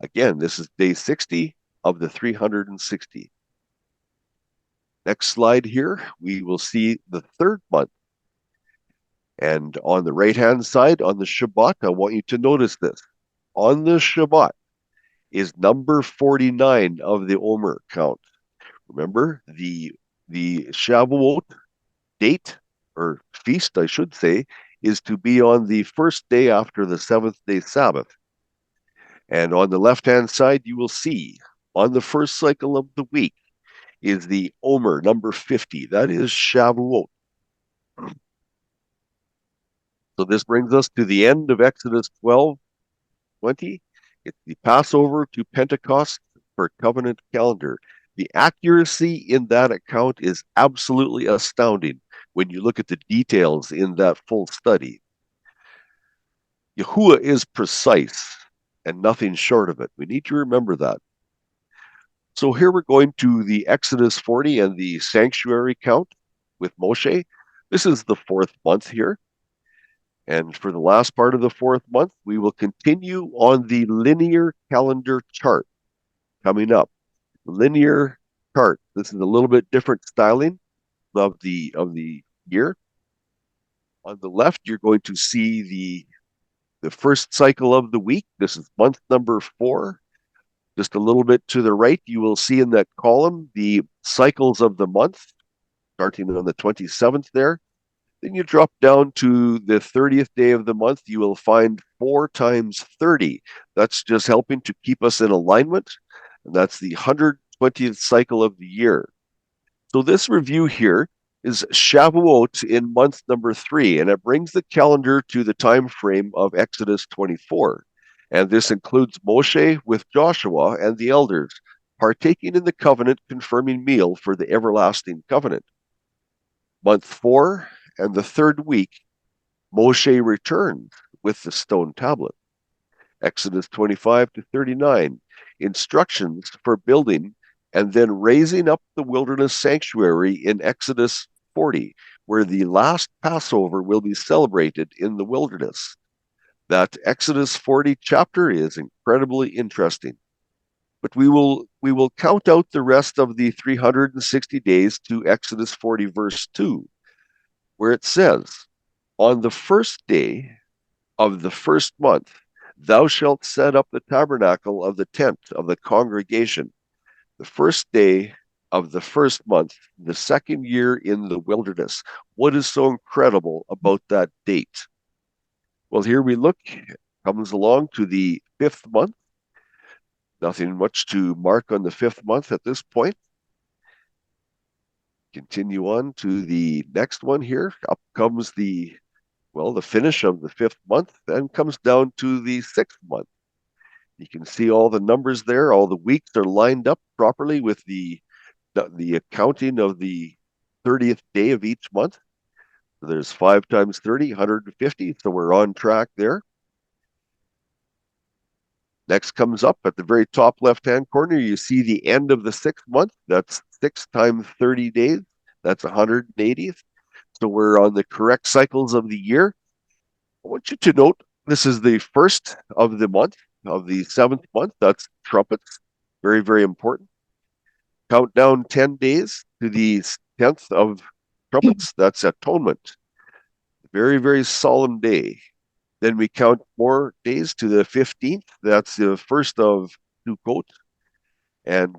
Again, this is day 60 of the 360. Next slide here, we will see the third month. And on the right-hand side, on the Shabbat, I want you to notice this. On the Shabbat is number 49 of the Omer count. Remember, the Shavuot date, or feast, I should say, is to be on the first day after the 7th day Sabbath. And on the left-hand side, you will see on the first cycle of the week is the Omer, number 50. That is Shavuot. So this brings us to the end of Exodus 12:20. It's the Passover to Pentecost for covenant calendar. The accuracy in that account is absolutely astounding when you look at the details in that full study. Yahuwah is precise and nothing short of it. We need to remember that. So here we're going to the Exodus 40 and the sanctuary count with Moshe. This is the 4th month here. And for the last part of the 4th month, we will continue on the linear calendar chart coming up. Linear chart. This is a little bit different styling of the year. On the left, you're going to see the first cycle of the week. This is month number 4. Just a little bit to the right, you will see in that column the cycles of the month, starting on the 27th there. Then you drop down to the 30th day of the month, you will find 4 times 30. That's just helping to keep us in alignment, and that's the 120th cycle of the year. So this review here is Shavuot in month number 3, and it brings the calendar to the time frame of Exodus 24. And this includes Moshe with Joshua and the elders, partaking in the covenant confirming meal for the everlasting covenant. Month 4 and the 3rd week, Moshe returns with the stone tablet. Exodus 25 to 39, instructions for building and then raising up the wilderness sanctuary in Exodus 40, where the last Passover will be celebrated in the wilderness. That Exodus 40 chapter is incredibly interesting. But we will count out the rest of the 360 days to Exodus 40 verse 2, where it says, on the first day of the first month, thou shalt set up the tabernacle of the tent of the congregation. The first day of the first month, the second year in the wilderness. What is so incredible about that date? Well, here we look, comes along to the 5th month. Nothing much to mark on the 5th month at this point. Continue on to the next one here. Up comes the finish of the 5th month, then comes down to the 6th month. You can see all the numbers there. All the weeks are lined up properly with the accounting of the 30th day of each month. So there's 5 times 30, 150. So we're on track there. Next comes up at the very top left-hand corner, you see the end of the 6th month. That's 6 times 30 days. That's 180. So we're on the correct cycles of the year. I want you to note this is the first of the month, of the 7th month. That's trumpets. Very, very important. Count down 10 days to the 10th of trumpets. That's atonement. Very, very solemn day. Then we count more days to the 15th. That's the first of Sukkot. And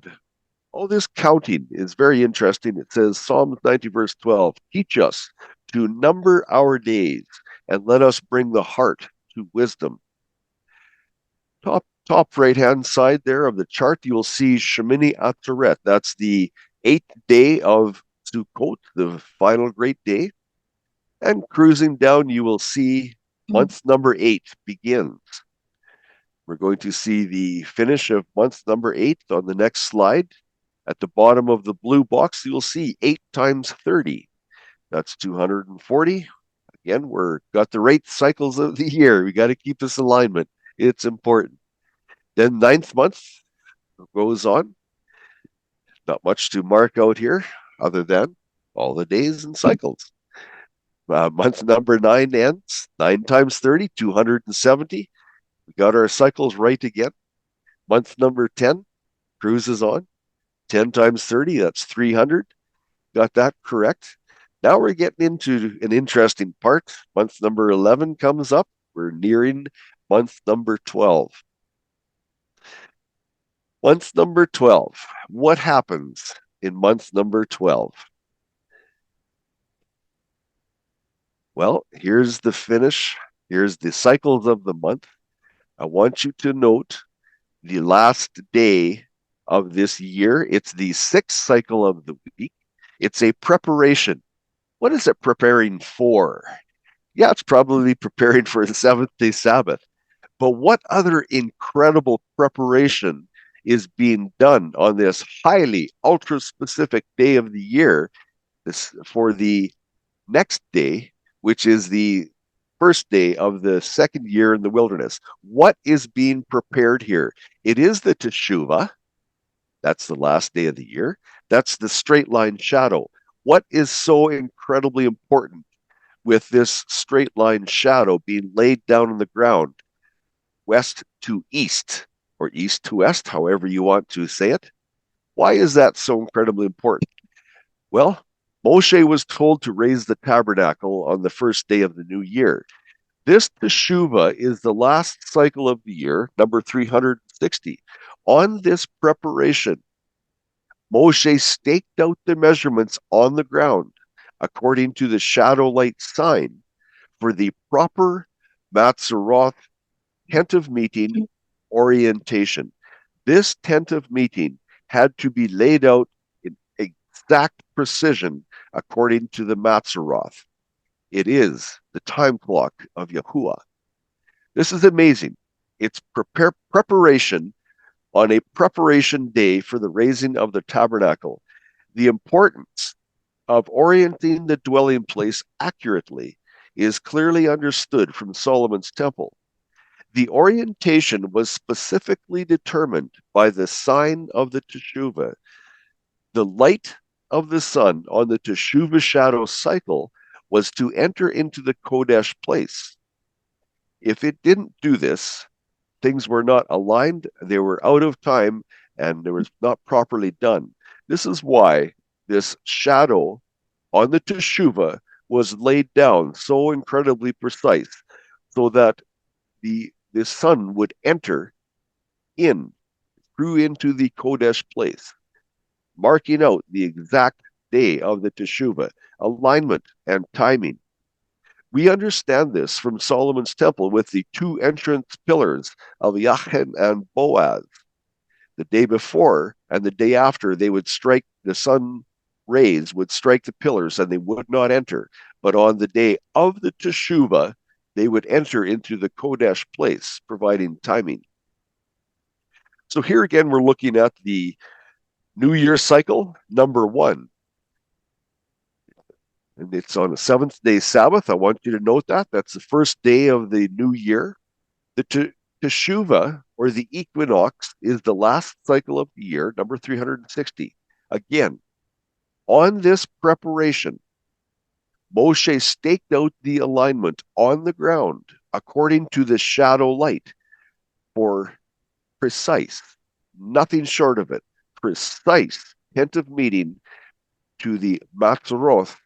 all this counting is very interesting. It says, Psalms 90, verse 12, teach us to number our days and let us bring the heart to wisdom. Top right-hand side there of the chart, you will see Shemini Atzeret. That's the 8th day of Sukkot, the final great day. And cruising down, you will see month number 8 begins. We're going to see the finish of month number 8 on the next slide. At the bottom of the blue box, you'll see 8 times 30. That's 240. Again, we're got the right cycles of the year. We got to keep this alignment. It's important. Then 9th month goes on. Not much to mark out here other than all the days and cycles. Month number 9 ends. 9 times 30, 270. We got our cycles right again. Month number 10 cruises on. 10 times 30, that's 300. Got that correct. Now we're getting into an interesting part. Month number 11 comes up. We're nearing month number 12. Month number 12. What happens in month number 12? Well, here's the finish. Here's the cycles of the month. I want you to note the last day of this year. It's the 6th cycle of the week. It's a preparation. What is it preparing for? Yeah, it's probably preparing for the 7th-day Sabbath. But what other incredible preparation is being done on this highly ultra-specific day of the year for the next day, which is the first day of the 2nd year in the wilderness? What is being prepared here? It is the Teshuvah. That's the last day of the year. That's the straight line shadow. What is so incredibly important with this straight line shadow being laid down on the ground, west to east, or east to west, however you want to say it? Why is that so incredibly important? Well, Moshe was told to raise the tabernacle on the first day of the new year. This Teshuvah is the last cycle of the year, number 360. On this preparation, Moshe staked out the measurements on the ground according to the shadow light sign for the proper Matzeroth tent of meeting orientation. This tent of meeting had to be laid out in exact precision according to the Matzeroth. It is the time clock of Yahuwah. This is amazing. It's preparation on a preparation day for the raising of the tabernacle. The importance of orienting the dwelling place accurately is clearly understood from Solomon's temple. The orientation was specifically determined by the sign of the Teshuvah. The light of the sun on the Teshuvah shadow cycle was to enter into the Kodesh place. If it didn't do this, things were not aligned, they were out of time, and it was not properly done. This is why this shadow on the Teshuvah was laid down so incredibly precise, so that the sun would enter through into the Kodesh place, marking out the exact day of the Teshuvah, alignment and timing. We understand this from Solomon's temple with the 2 entrance pillars of Yachin and Boaz. The day before and the day after, they would strike, the sun rays would strike the pillars and they would not enter. But on the day of the Teshuvah, they would enter into the Kodesh place, providing timing. So here again, we're looking at the New Year cycle, number 1. And it's on the 7th-day Sabbath. I want you to note that. That's the first day of the new year. The Teshuvah, or the equinox, is the last cycle of the year, number 360. Again, on this preparation, Moshe staked out the alignment on the ground according to the shadow light for precise, nothing short of it, precise tent of meeting to the Matzroth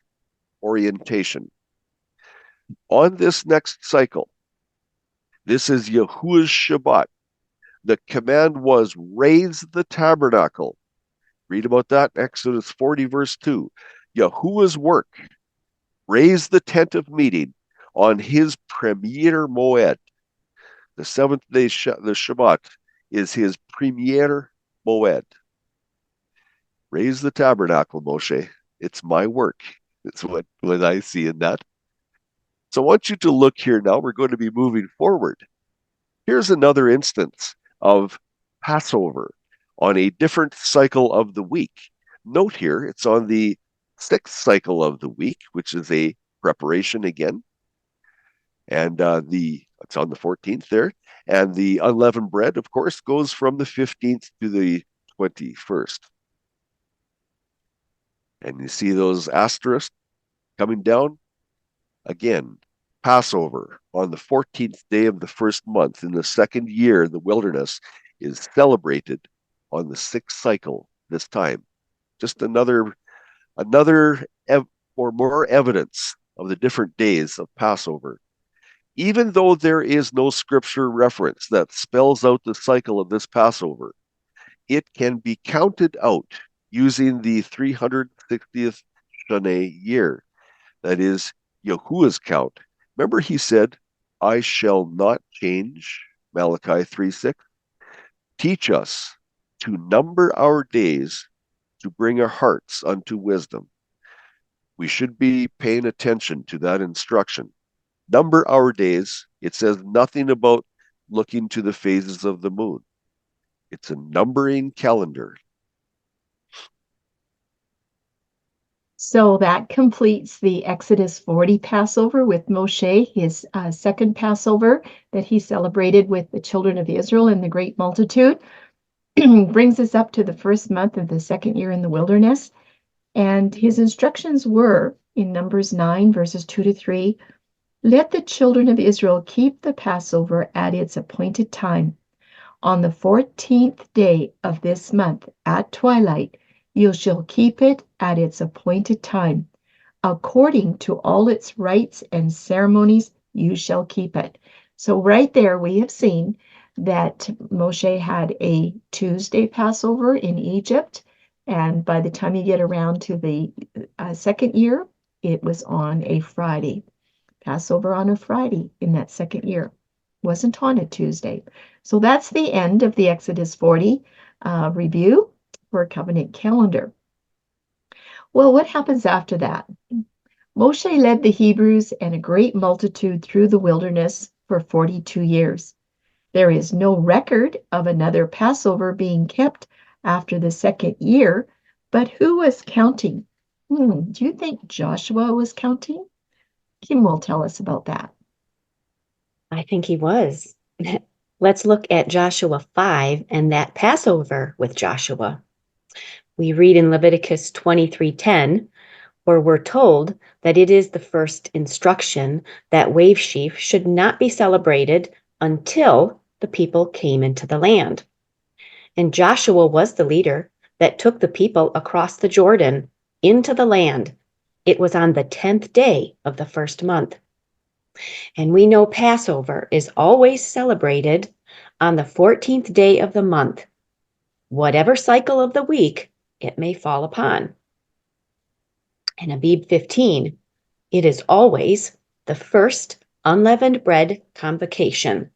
orientation. On this next cycle, this is Yahuwah's Shabbat. The command was raise the tabernacle. Read about that in Exodus 40, verse 2. Yahuwah's work, raise the tent of meeting on his premier moed. The 7th day, the Shabbat, is his premier moed. Raise the tabernacle, Moshe. It's my work. It's what I see in that. So I want you to look here now. We're going to be moving forward. Here's another instance of Passover on a different cycle of the week. Note here, it's on the 6th cycle of the week, which is a preparation again. And it's on the 14th there. And the unleavened bread, of course, goes from the 15th to the 21st. And you see those asterisks coming down? Again, Passover on the 14th day of the first month in the second year in the wilderness is celebrated on the 6th cycle this time. Just another or more evidence of the different days of Passover. Even though there is no scripture reference that spells out the cycle of this Passover, it can be counted out using the 360th Shana year. That is Yahuwah's count. Remember he said, I shall not change, Malachi 3:6. Teach us to number our days to bring our hearts unto wisdom. We should be paying attention to that instruction. Number our days. It says nothing about looking to the phases of the moon. It's a numbering calendar. So that completes the Exodus 40 Passover with Moshe, his second Passover that he celebrated with the children of Israel in the great multitude. Brings us up to the first month of the second year in the wilderness. And his instructions were in Numbers 9, verses 2 to 3, let the children of Israel keep the Passover at its appointed time. On the 14th day of this month at twilight, you shall keep it at its appointed time. According to all its rites and ceremonies, you shall keep it. So right there, we have seen that Moshe had a Tuesday Passover in Egypt. And by the time you get around to the second year, it was on a Friday. Passover on a Friday in that second year. Wasn't on a Tuesday. So that's the end of the Exodus 40 review for covenant calendar. Well, what happens after that? Moshe led the Hebrews and a great multitude through the wilderness for 42 years. There is no record of another Passover being kept after the second year, but who was counting? Do you think Joshua was counting? Kim will tell us about that. I think he was. Let's look at Joshua 5 and that Passover with Joshua. We read in Leviticus 23:10, where we're told that it is the first instruction that wave sheaf should not be celebrated until the people came into the land. And Joshua was the leader that took the people across the Jordan into the land. It was on the 10th day of the first month. And we know Passover is always celebrated on the 14th day of the month, whatever cycle of the week it may fall upon. In Abib 15, it is always the first unleavened bread convocation.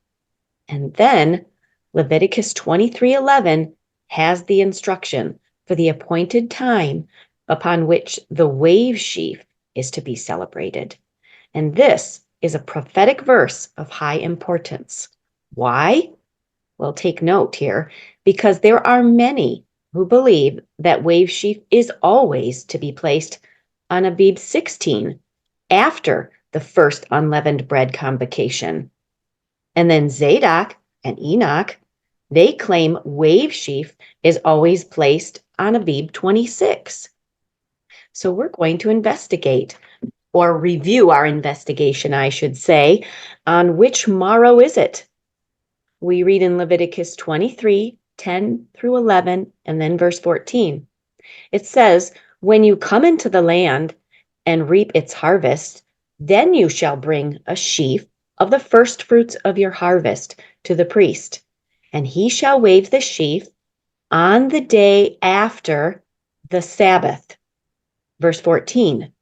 And then Leviticus 23:11 has the instruction for the appointed time upon which the wave sheaf is to be celebrated. And this is a prophetic verse of high importance. Why? Well, take note here, because there are many who believe that wave sheaf is always to be placed on Abib 16 after the first unleavened bread convocation. And then Zadok and Enoch, they claim wave sheaf is always placed on Abib 26. So we're going to investigate, or review our investigation, I should say, on which morrow is it. We read in Leviticus 23, 10 through 11, and then verse 14. It says, "When you come into the land and reap its harvest, then you shall bring a sheaf of the first fruits of your harvest to the priest, and he shall wave the sheaf on the day after the Sabbath." Verse 14,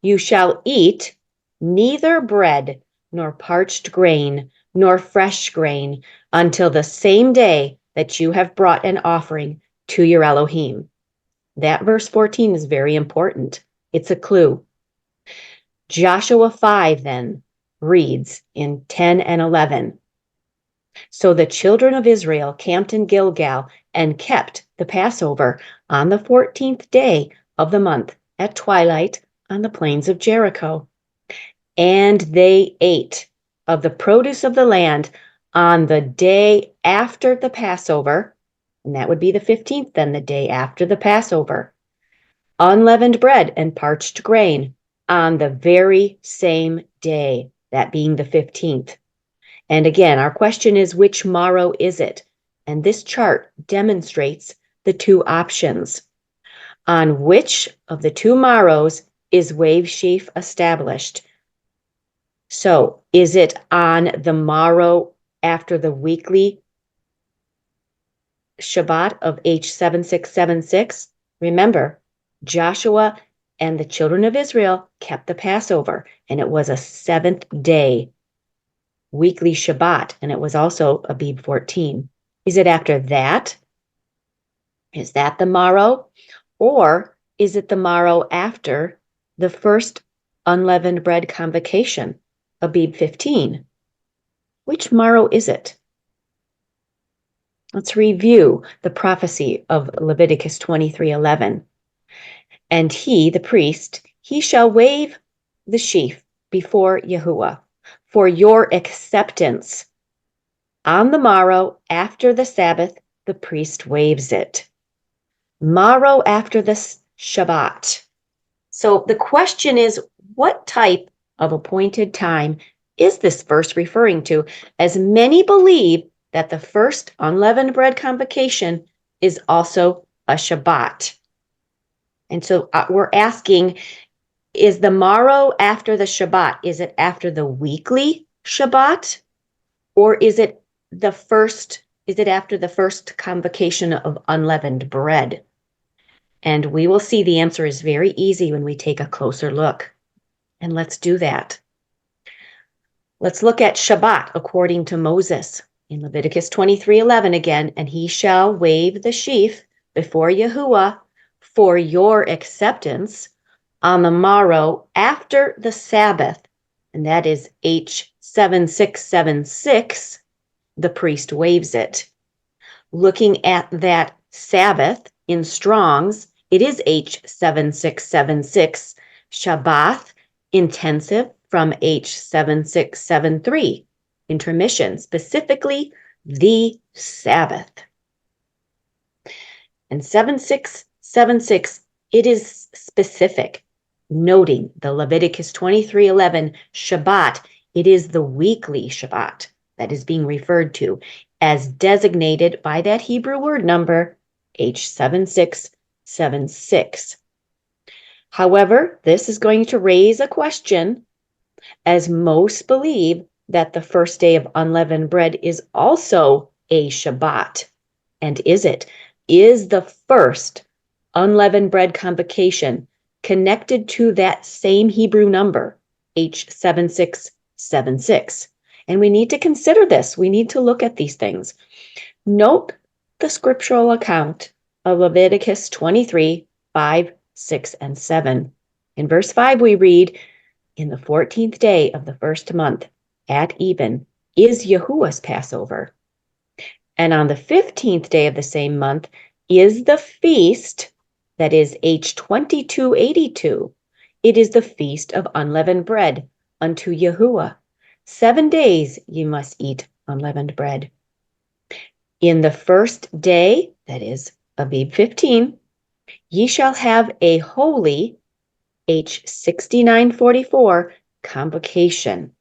"You shall eat neither bread nor parched grain nor fresh grain until the same day that you have brought an offering to your Elohim." That verse 14 is very important. It's a clue. Joshua 5 then reads in 10 and 11. "So the children of Israel camped in Gilgal and kept the Passover on the 14th day of the month at twilight on the plains of Jericho. And they ate of the produce of the land on the day after the Passover," and that would be the 15th, then the day after the Passover, "unleavened bread and parched grain on the very same day," that being the 15th. And again, our question is, which morrow is it? And this chart demonstrates the two options. On which of the two morrows is wave sheaf established? So is it on the morrow after the weekly Shabbat of H7676? Remember, Joshua and the children of Israel kept the Passover, and it was a 7th day weekly Shabbat, and it was also Abib 14. Is it after that? Is that the morrow? Or is it the morrow after the first unleavened bread convocation, Abib 15? Which morrow is it? Let's review the prophecy of Leviticus 23:11. "And he, the priest, he shall wave the sheaf before Yahuwah for your acceptance. On the morrow after the Sabbath, the priest waves it." Morrow after the Shabbat. So the question is, what type of appointed time is this verse referring to? As many believe that the first unleavened bread convocation is also a Shabbat. And so we're asking, is the morrow after the Shabbat, is it after the weekly Shabbat? Or is it after the first convocation of unleavened bread? And we will see the answer is very easy when we take a closer look. And let's do that. Let's look at Shabbat according to Moses in Leviticus 23:11 again. "And he shall wave the sheaf before Yahuwah for your acceptance on the morrow after the Sabbath." And that is H7676. The priest waves it. Looking at that Sabbath in Strong's, it is H7676. Shabbath intensive from H7673. Intermission, specifically the Sabbath. And 7676, it is specific, noting the Leviticus 23:11 Shabbat. It is the weekly Shabbat that is being referred to as designated by that Hebrew word number H7676. However, this is going to raise a question, as most believe that the first day of unleavened bread is also a Shabbat. And is it? Is the first unleavened bread convocation connected to that same Hebrew number, H7676? And we need to consider this. We need to look at these things. Note the scriptural account of Leviticus 23, 5, 6, and 7. In verse 5, we read, "In the 14th day of the first month, at even, is Yahuwah's Passover. And on the 15th day of the same month is the feast," that is H2282. "It is the feast of unleavened bread unto Yahuwah. 7 days ye must eat unleavened bread. In the first day," that is Abib 15, "ye shall have a holy," H6944, "convocation,"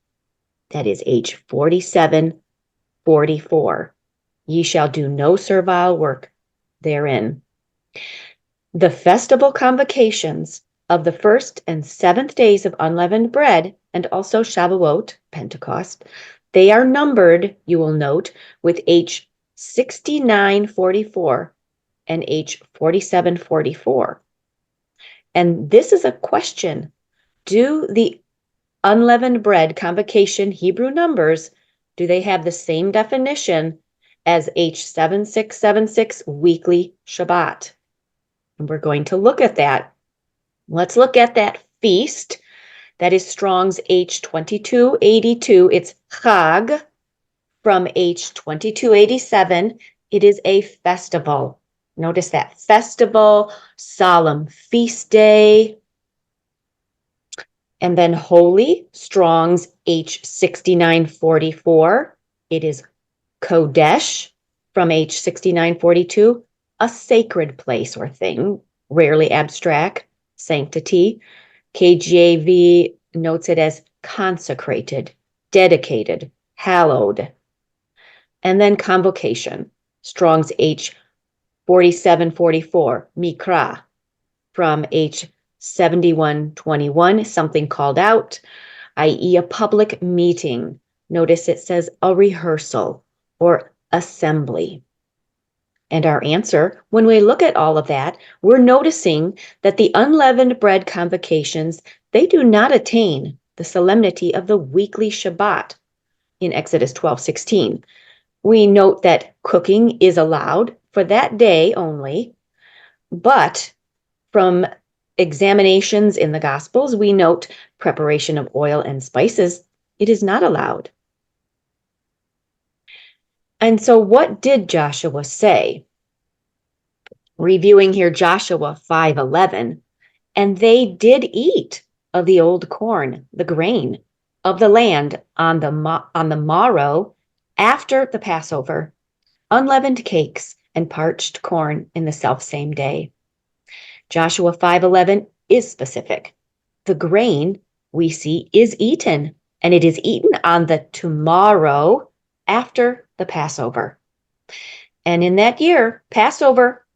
that is H4744. "Ye shall do no servile work therein." The festival convocations of the first and 7th days of unleavened bread, and also Shavuot, Pentecost, they are numbered, you will note, with H6944 and H4744. And this is a question. Do the unleavened bread convocation Hebrew numbers, do they have the same definition as H7676 weekly Shabbat? And we're going to look at that. Let's look at that feast. That is Strong's H2282. It's Chag. From H2287, it is a festival. Notice that festival, solemn feast day. And then holy, Strong's H6944. It is Kodesh. From H6942, a sacred place or thing, rarely abstract, sanctity. KJV notes it as consecrated, dedicated, hallowed. And then convocation, Strong's H4744, Mikra. From H7121, something called out, i.e. a public meeting. Notice it says a rehearsal or assembly. And our answer, when we look at all of that, we're noticing that the unleavened bread convocations, they do not attain the solemnity of the weekly Shabbat in Exodus 12:16. We note that cooking is allowed for that day only, but from examinations in the Gospels, we note preparation of oil and spices, it is not allowed. And so what did Joshua say? Reviewing here Joshua 5:11, "And they did eat of the old corn, the grain of the land on the morrow after the Passover, unleavened cakes and parched corn in the selfsame day." Joshua 5:11 is specific. The grain we see is eaten, and it is eaten on the tomorrow after the Passover. And in that year, Passover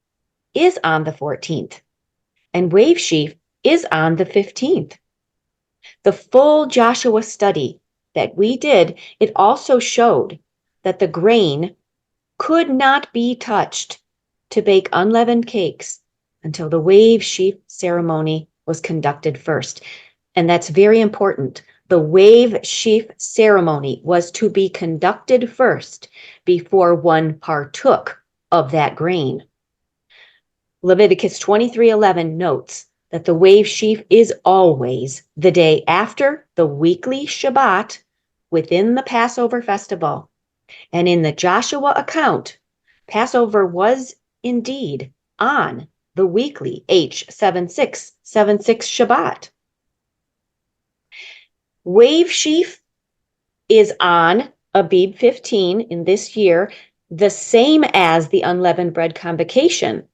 is on the 14th, and Wave Sheaf is on the 15th. The full Joshua study that we did, it also showed that the grain could not be touched to bake unleavened cakes until the Wave Sheaf ceremony was conducted first. And that's very important. The Wave Sheaf ceremony was to be conducted first before one partook of that grain. Leviticus 23:11 notes that the Wave Sheaf is always the day after the weekly Shabbat within the Passover festival. And in the Joshua account, Passover was indeed on the weekly H7676 Shabbat. Wave Sheaf is on Abib 15 in this year, the same as the unleavened bread convocation.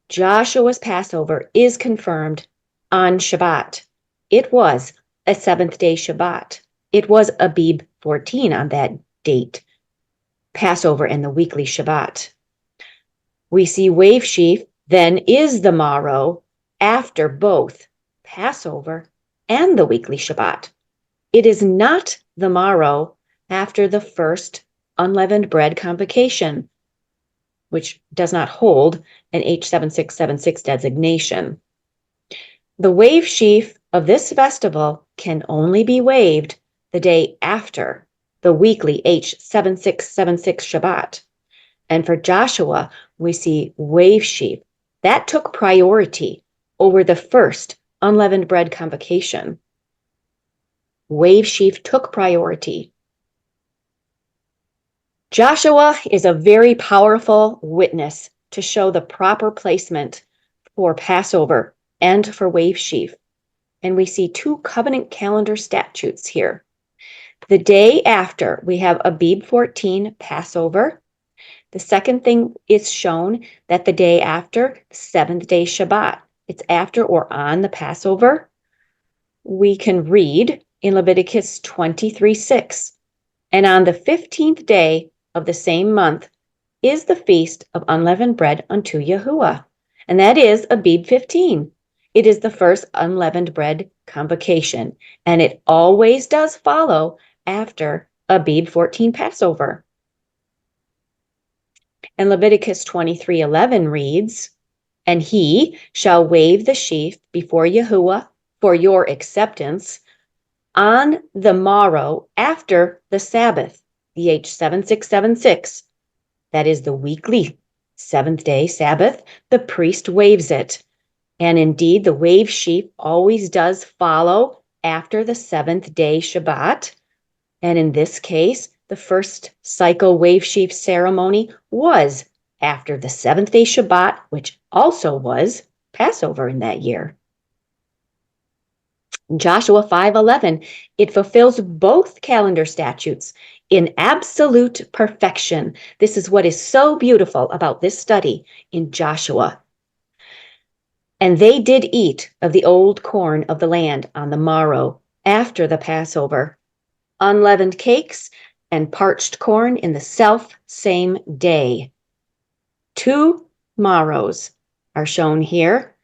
Joshua's Passover is confirmed on Shabbat. It was a 7th-day Shabbat. It was Abib 14 on that date, Passover and the weekly Shabbat. We see Wave Sheaf then is the morrow after both Passover and the weekly Shabbat. It is not the morrow after the first unleavened bread convocation, which does not hold an H7676 designation. The Wave Sheaf of this festival can only be waved the day after the weekly H7676 Shabbat. And for Joshua, we see wave sheaf. That took priority over the first unleavened bread convocation. Wave sheaf took priority. Joshua is a very powerful witness to show the proper placement for Passover and for wave sheaf. And we see two covenant calendar statutes here. The day after, we have Abib 14, Passover. The second thing is shown that the day after, the seventh day Shabbat. It's after or on the Passover. We can read in Leviticus 23:6. And on the 15th day of the same month is the feast of unleavened bread unto Yahuwah. And that is Abib 15. It is the first unleavened bread convocation, and it always does follow after Abib 14 Passover. And Leviticus 23:11 reads, and he shall wave the sheaf before Yahuwah for your acceptance on the morrow after the Sabbath, the H7676. That is the weekly seventh day Sabbath. The priest waves it. And indeed, the wave sheaf always does follow after the seventh day Shabbat. And in this case, the first cycle wave sheaf ceremony was after the seventh day Shabbat, which also was Passover in that year. Joshua 5:11, it fulfills both calendar statutes in absolute perfection. This is what is so beautiful about this study in Joshua. And they did eat of the old corn of the land on the morrow after the Passover, unleavened cakes and parched corn in the self same day. Two morrows are shown here.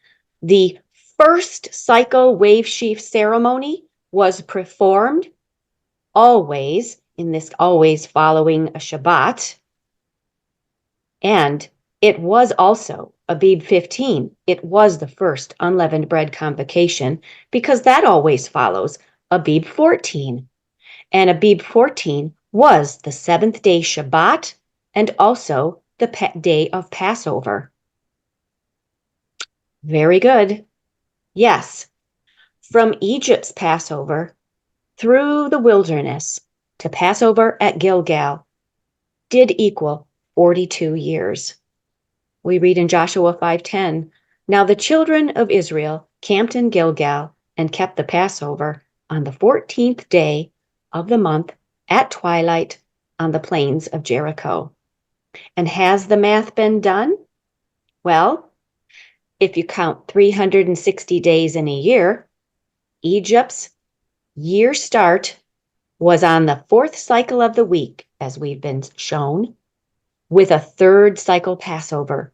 The first cycle wave sheaf ceremony was performed always following a Shabbat. And it was also Abib 15. It was the first unleavened bread convocation because that always follows Abib 14. And Abib 14 was the seventh day Shabbat and also the day of Passover. Very good. Yes, from Egypt's Passover through the wilderness to Passover at Gilgal did equal 42 years. We read in Joshua 5:10, now the children of Israel camped in Gilgal and kept the Passover on the 14th day of the month at twilight on the plains of Jericho. And has the math been done? Well, if you count 360 days in a year, Egypt's year start was on the fourth cycle of the week, as we've been shown, with a third cycle Passover.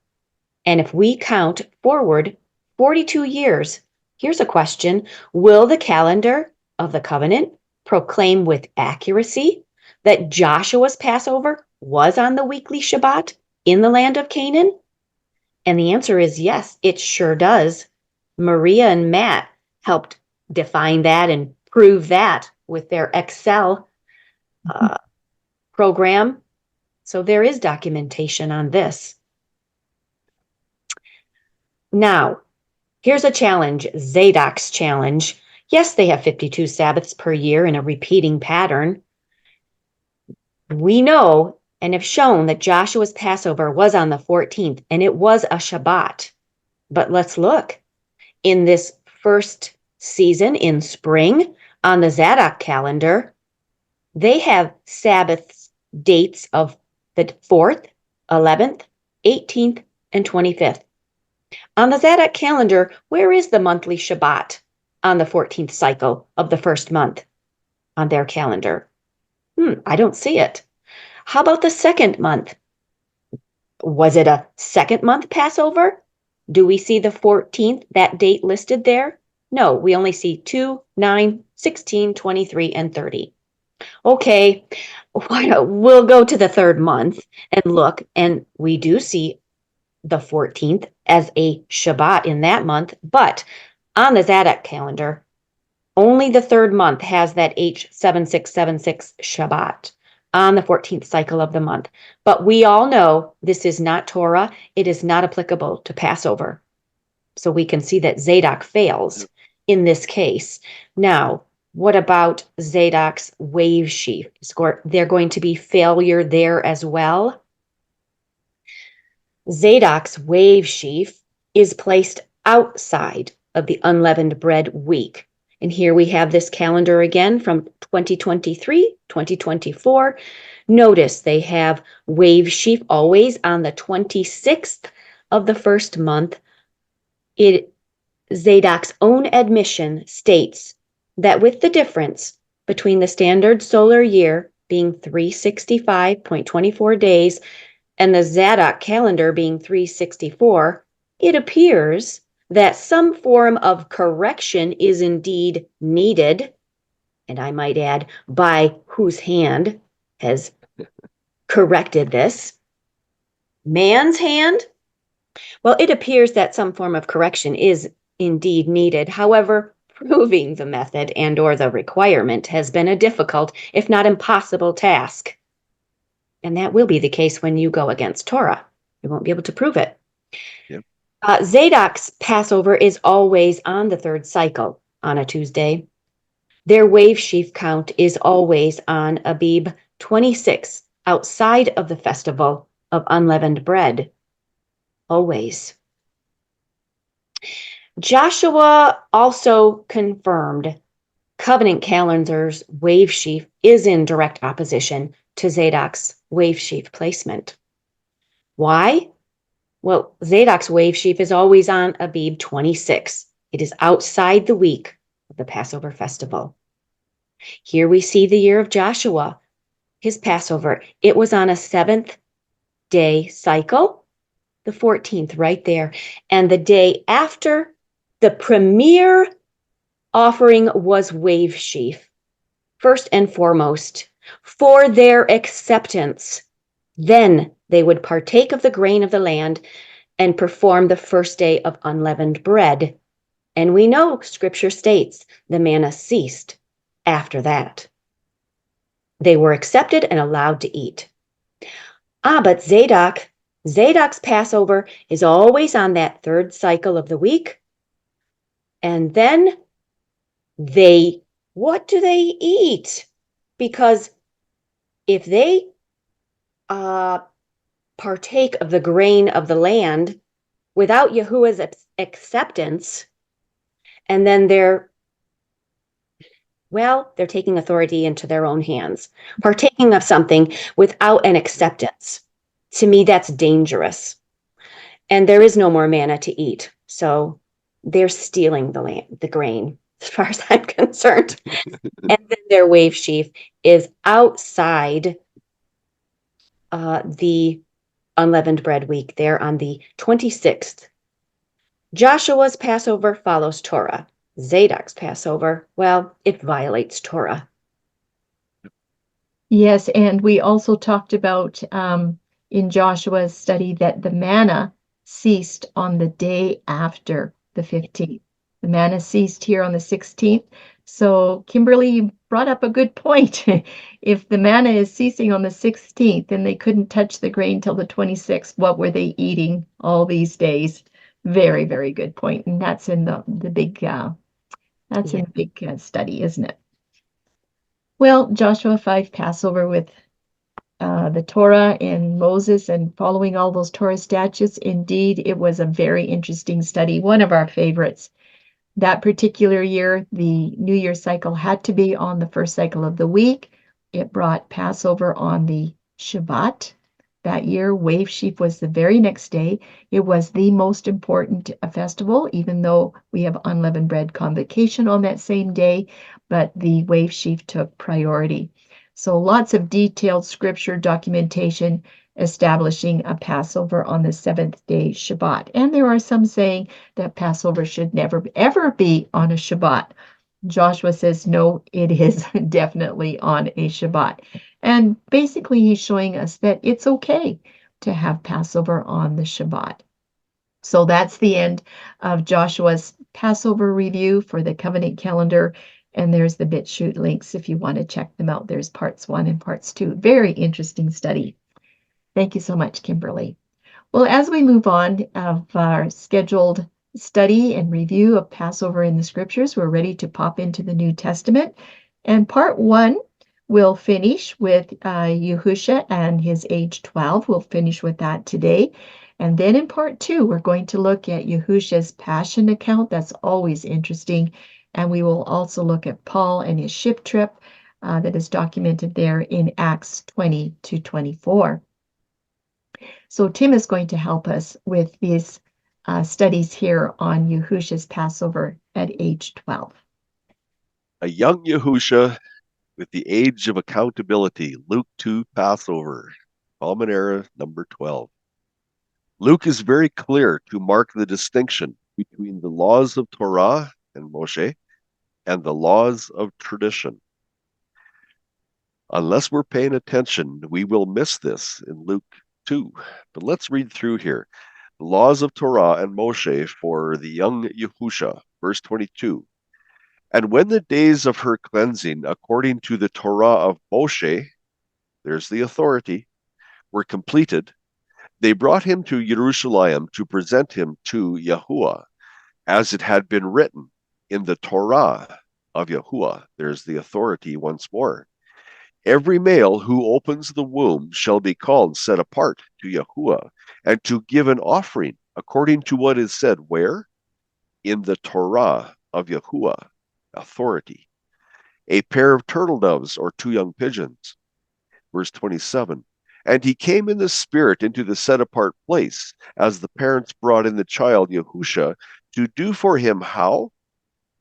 And if we count forward 42 years, here's a question. Will the calendar of the covenant proclaim with accuracy that Joshua's Passover was on the weekly Shabbat in the land of Canaan? And the answer is yes, it sure does. Maria and Matt helped define that and prove that with their Excel program. So there is documentation on this. Now, here's a challenge, Zadok's challenge. Yes, they have 52 Sabbaths per year in a repeating pattern. We know and have shown that Joshua's Passover was on the 14th, and it was a Shabbat. But let's look. In this first season in spring, on the Zadok calendar, they have Sabbath dates of the 4th, 11th, 18th, and 25th. On the Zadok calendar, where is the monthly Shabbat on the 14th cycle of the first month on their calendar? I don't see it. How about the second month? Was it a second month Passover? Do we see the 14th, that date listed there? No, we only see 2, 9, 16, 23, and 30. Okay, we'll go to the third month and look, and we do see the 14th as a Shabbat in that month, but on the Zadok calendar, only the third month has that H7676 Shabbat. on the 14th cycle of the month. But we all know this is not Torah. It is not applicable to Passover. So we can see that Zadok fails in this case. Now, what about Zadok's wave sheaf? They're going to be failure there as well. Zadok's wave sheaf is placed outside of the unleavened bread week. And here we have this calendar again from 2023, 2024. Notice they have wave sheaf always on the 26th of the first month. Zadok's own admission states that with the difference between the standard solar year being 365.24 days and the Zadok calendar being 364, it appears that some form of correction is indeed needed. And I might add, by whose hand has corrected this? Man's hand? Well, it appears that some form of correction is indeed needed. However, proving the method and or the requirement has been a difficult, if not impossible, task. And that will be the case when you go against Torah. You won't be able to prove it. Yep. Zadok's Passover is always on the third cycle on a Tuesday. Their wave sheaf count is always on Abib 26, outside of the festival of unleavened bread. Always. Joshua also confirmed covenant calendar's wave sheaf is in direct opposition to Zadok's wave sheaf placement. Why? Well, Zadok's wave sheaf is always on Abib 26. It is outside the week of the Passover festival. Here we see the year of Joshua, his Passover. It was on a 7th-day cycle, the 14th right there. And the day after, the premier offering was wave sheaf, first and foremost, for their acceptance. Then they would partake of the grain of the land and perform the first day of unleavened bread. And we know Scripture states the manna ceased after that. They were accepted and allowed to eat. But Zadok's Passover is always on that third cycle of the week. And then what do they eat? Because if they partake of the grain of the land without Yahuwah's acceptance, and then they're taking authority into their own hands, partaking of something without an acceptance. To me, that's dangerous. And there is no more manna to eat. So they're stealing the grain, as far as I'm concerned. And then their wave sheaf is outside the unleavened bread week, there on the 26th. Joshua's Passover follows Torah. Zadok's Passover, it violates Torah. Yes, and we also talked about in Joshua's study that the manna ceased on the day after the 15th. The manna ceased here on the 16th. So Kimberly, you brought up a good point. If the manna is ceasing on the 16th and they couldn't touch the grain till the 26th, what were they eating all these days? Very, very good point. And that's in the big in the big study, isn't it? Well, Joshua 5 Passover with the Torah and Moses and following all those Torah statutes. Indeed, it was a very interesting study, one of our favorites. That particular year, the New Year cycle had to be on the first cycle of the week. It brought Passover on the Shabbat. That year, wave sheaf was the very next day. It was the most important festival, even though we have unleavened bread convocation on that same day, but the wave sheaf took priority. So lots of detailed scripture documentation establishing a Passover on the 7th-day Shabbat. And there are some saying that Passover should never, ever be on a Shabbat. Joshua says, no, it is definitely on a Shabbat. And basically, he's showing us that it's okay to have Passover on the Shabbat. So that's the end of Joshua's Passover review for the covenant calendar And there's the BitChute links if you want to check them out. There's parts 1 and parts 2. Very interesting study. Thank you so much, Kimberly. Well, as we move on of our scheduled study and review of Passover in the Scriptures, we're ready to pop into the New Testament. And part 1 will finish with Yahusha and his age 12. We'll finish with that today. And then in part 2, we're going to look at Yahusha's passion account. That's always interesting. And we will also look at Paul and his ship trip that is documented there in Acts 20 to 24. So Tim is going to help us with these studies here on Yahusha's Passover at age 12. A young Yahusha with the age of accountability, Luke 2 Passover, Common Era number 12. Luke is very clear to mark the distinction between the laws of Torah and Moshe and the laws of tradition. Unless we're paying attention, we will miss this in Luke 2. But let's read through here. The laws of Torah and Moshe for the young Yahusha, verse 22. And when the days of her cleansing, according to the Torah of Moshe, there's the authority, were completed, they brought him to Jerusalem to present him to Yahuwah, as it had been written in the Torah of Yahuwah. There's the authority once more. Every male who opens the womb shall be called set apart to Yahuwah, and to give an offering according to what is said where? In the Torah of Yahuwah, authority. A pair of turtle doves or 2 young pigeons. Verse 27. And he came in the spirit into the set apart place, as the parents brought in the child Yahusha, to do for him how?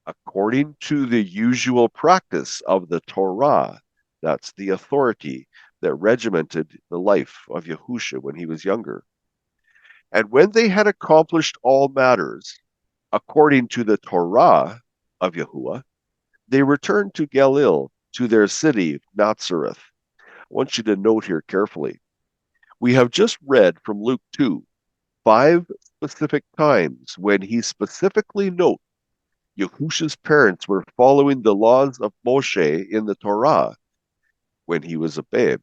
According to the usual practice of the Torah. That's the authority that regimented the life of Yahusha when he was younger. And when they had accomplished all matters, according to the Torah of Yahuwah, they returned to Galilee, to their city, Nazareth. I want you to note here carefully. We have just read from Luke 2, 5 specific times when he specifically notes Yahusha's parents were following the laws of Moshe in the Torah when he was a babe.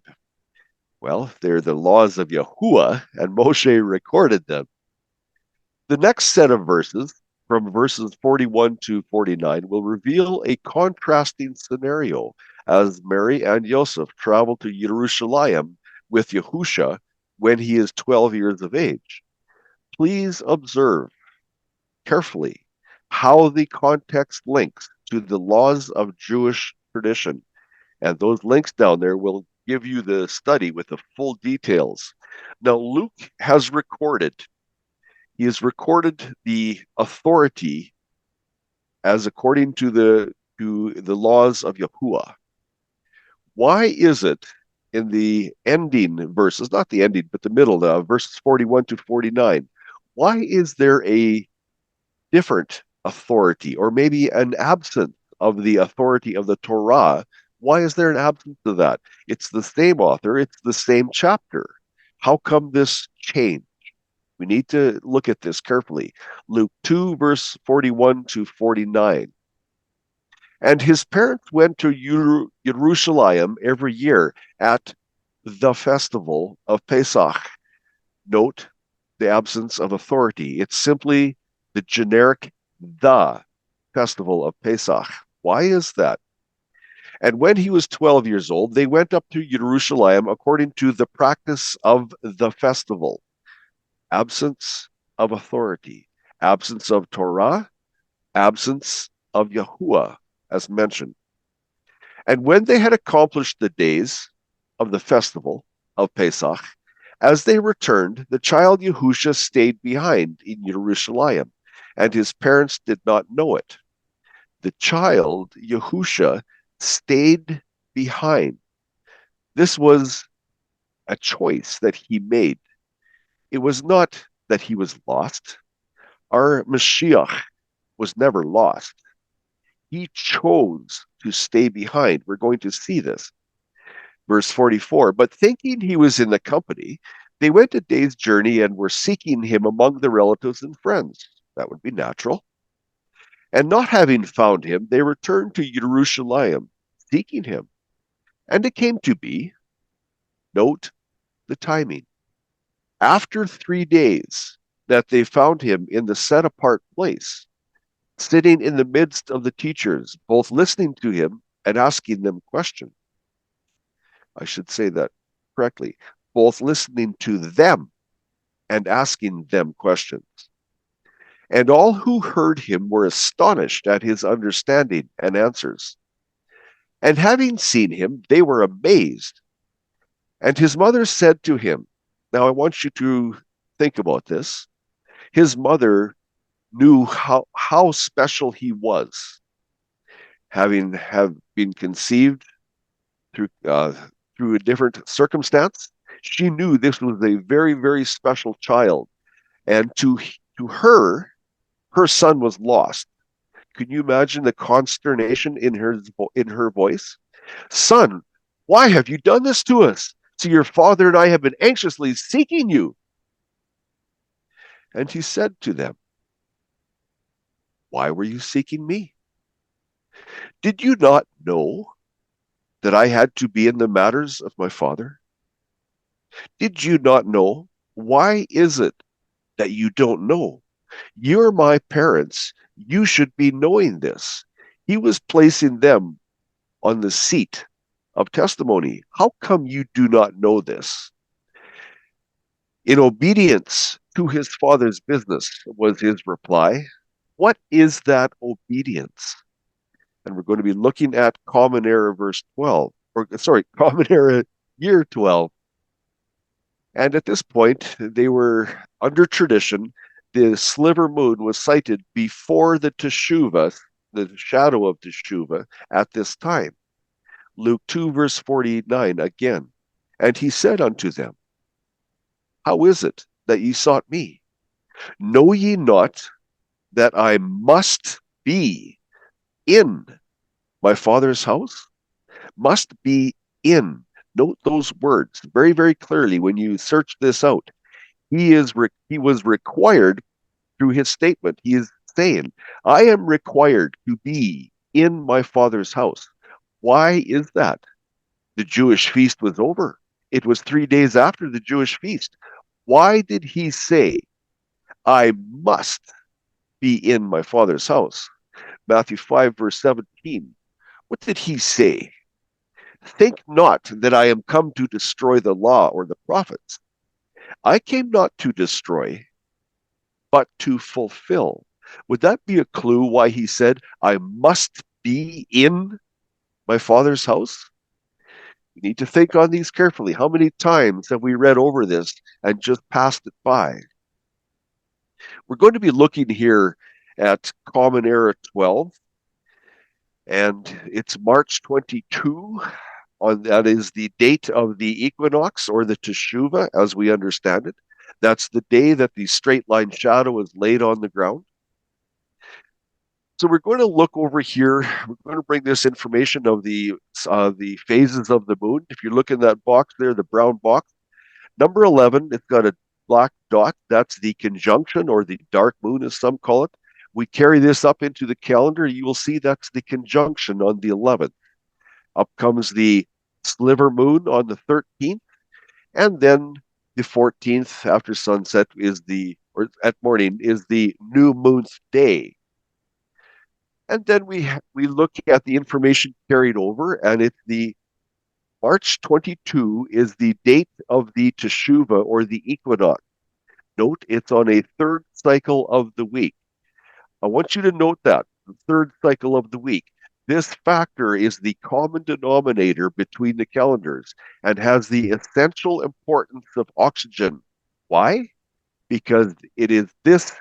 Well, they're the laws of Yahuwah, and Moshe recorded them. The next set of verses, from verses 41 to 49, will reveal a contrasting scenario as Mary and Joseph travel to Jerusalem with Yahusha when he is 12 years of age. Please observe carefully how the context links to the laws of Jewish tradition. And those links down there will give you the study with the full details. Now, Luke has recorded, he has recorded the authority as according to the laws of Yahuwah. Why is it in the ending verses, not the ending, but the middle now, verses 41 to 49, why is there a different authority, or maybe an absence of the authority of the Torah? Why is there an absence of that? It's the same author, it's the same chapter. How come this change? We need to look at this carefully. Luke 2, verse 41 to 49. And his parents went to Jerusalem every year at the festival of Pesach. Note the absence of authority. It's simply the generic the festival of Pesach. Why is that? And when he was 12 years old, they went up to Jerusalem according to the practice of the festival. Absence of authority, absence of Torah, absence of Yahuwah, as mentioned. And when they had accomplished the days of the festival of Pesach, as they returned, the child Yahusha stayed behind in Jerusalem, and his parents did not know it. The child Yahusha stayed behind. This was a choice that he made. It was not that he was lost. Our Mashiach was never lost. He chose to stay behind. We're going to see this. Verse 44, but thinking he was in the company, they went a day's journey and were seeking him among the relatives and friends. That would be natural. And not having found him, they returned to Jerusalem, seeking him. And it came to be, note the timing, after 3 days that they found him in the set apart place, sitting in the midst of the teachers, both listening to him and asking them questions. I should say that correctly. Both listening to them and asking them questions. And all who heard him were astonished at his understanding and answers. And having seen him, they were amazed. And his mother said to him, now I want you to think about this. His mother knew how special he was, having have been conceived through a different circumstance. She knew this was a very, very special child, and to her, her son was lost. Can you imagine the consternation in her voice? Son, why have you done this to us? So your father and I have been anxiously seeking you. And he said to them, why were you seeking me? Did you not know that I had to be in the matters of my father? Did you not know? Why is it that you don't know? You're my parents. You should be knowing this. He was placing them on the seat of testimony. How come you do not know this? In obedience to his father's business, was his reply. What is that obedience? And we're going to be looking at Common Era verse 12, Common Era year 12. And at this point, they were under tradition. The sliver moon was sighted before the Teshuvah, the shadow of Teshuvah, at this time. Luke 2, verse 49 again. And he said unto them, how is it that ye sought me? Know ye not that I must be in my father's house? Must be in. Note those words very, very clearly when you search this out. He was required through his statement. He is saying, I am required to be in my father's house. Why is that? The Jewish feast was over. It was 3 days after the Jewish feast. Why did he say, I must be in my father's house? Matthew 5, verse 17. What did he say? Think not that I am come to destroy the law or the prophets. I came not to destroy, but to fulfill. Would that be a clue why he said, I must be in my father's house? You need to think on these carefully. How many times have we read over this and just passed it by? We're going to be looking here at Common Era 12, and it's March 22. That is the date of the equinox, or the Teshuvah, as we understand it. That's the day that the straight line shadow is laid on the ground. So we're going to look over here. We're going to bring this information of the phases of the moon. If you look in that box there, the brown box, number 11, it's got a black dot. That's the conjunction, or the dark moon, as some call it. We carry this up into the calendar. You will see that's the conjunction on the 11th. Up comes the sliver moon on the 13th, and then the 14th after sunset or at morning, is the new moon's day. And then we look at the information carried over, and it's the March 22 is the date of the Teshuvah, or the equinox. Note it's on a third cycle of the week. I want you to note that, the third cycle of the week. This factor is the common denominator between the calendars and has the essential importance of oxygen. Why? Because it is this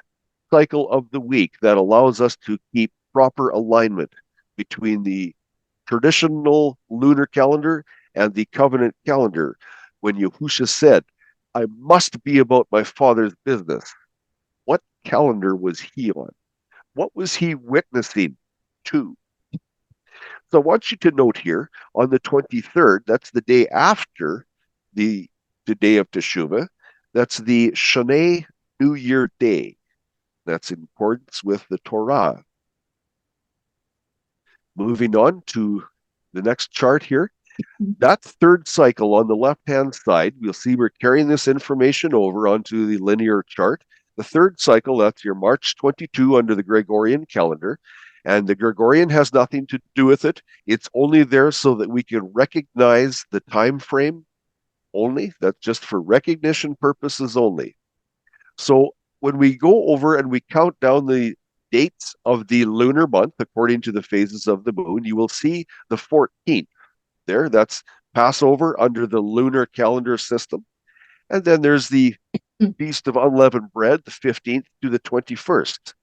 cycle of the week that allows us to keep proper alignment between the traditional lunar calendar and the covenant calendar. When Yahusha said, I must be about my father's business, what calendar was he on? What was he witnessing to? So I want you to note here, on the 23rd, that's the day after the day of Teshuvah, that's the Shoneh New Year Day. That's in accordance with the Torah. Moving on to the next chart here. That third cycle on the left-hand side, you'll see we're carrying this information over onto the linear chart. The third cycle, that's your March 22 under the Gregorian calendar. And the Gregorian has nothing to do with it. It's only there so that we can recognize the time frame only. That's just for recognition purposes only. So when we go over and we count down the dates of the lunar month according to the phases of the moon, you will see the 14th there. That's Passover under the lunar calendar system. And then there's the Feast of Unleavened Bread, the 15th to the 21st.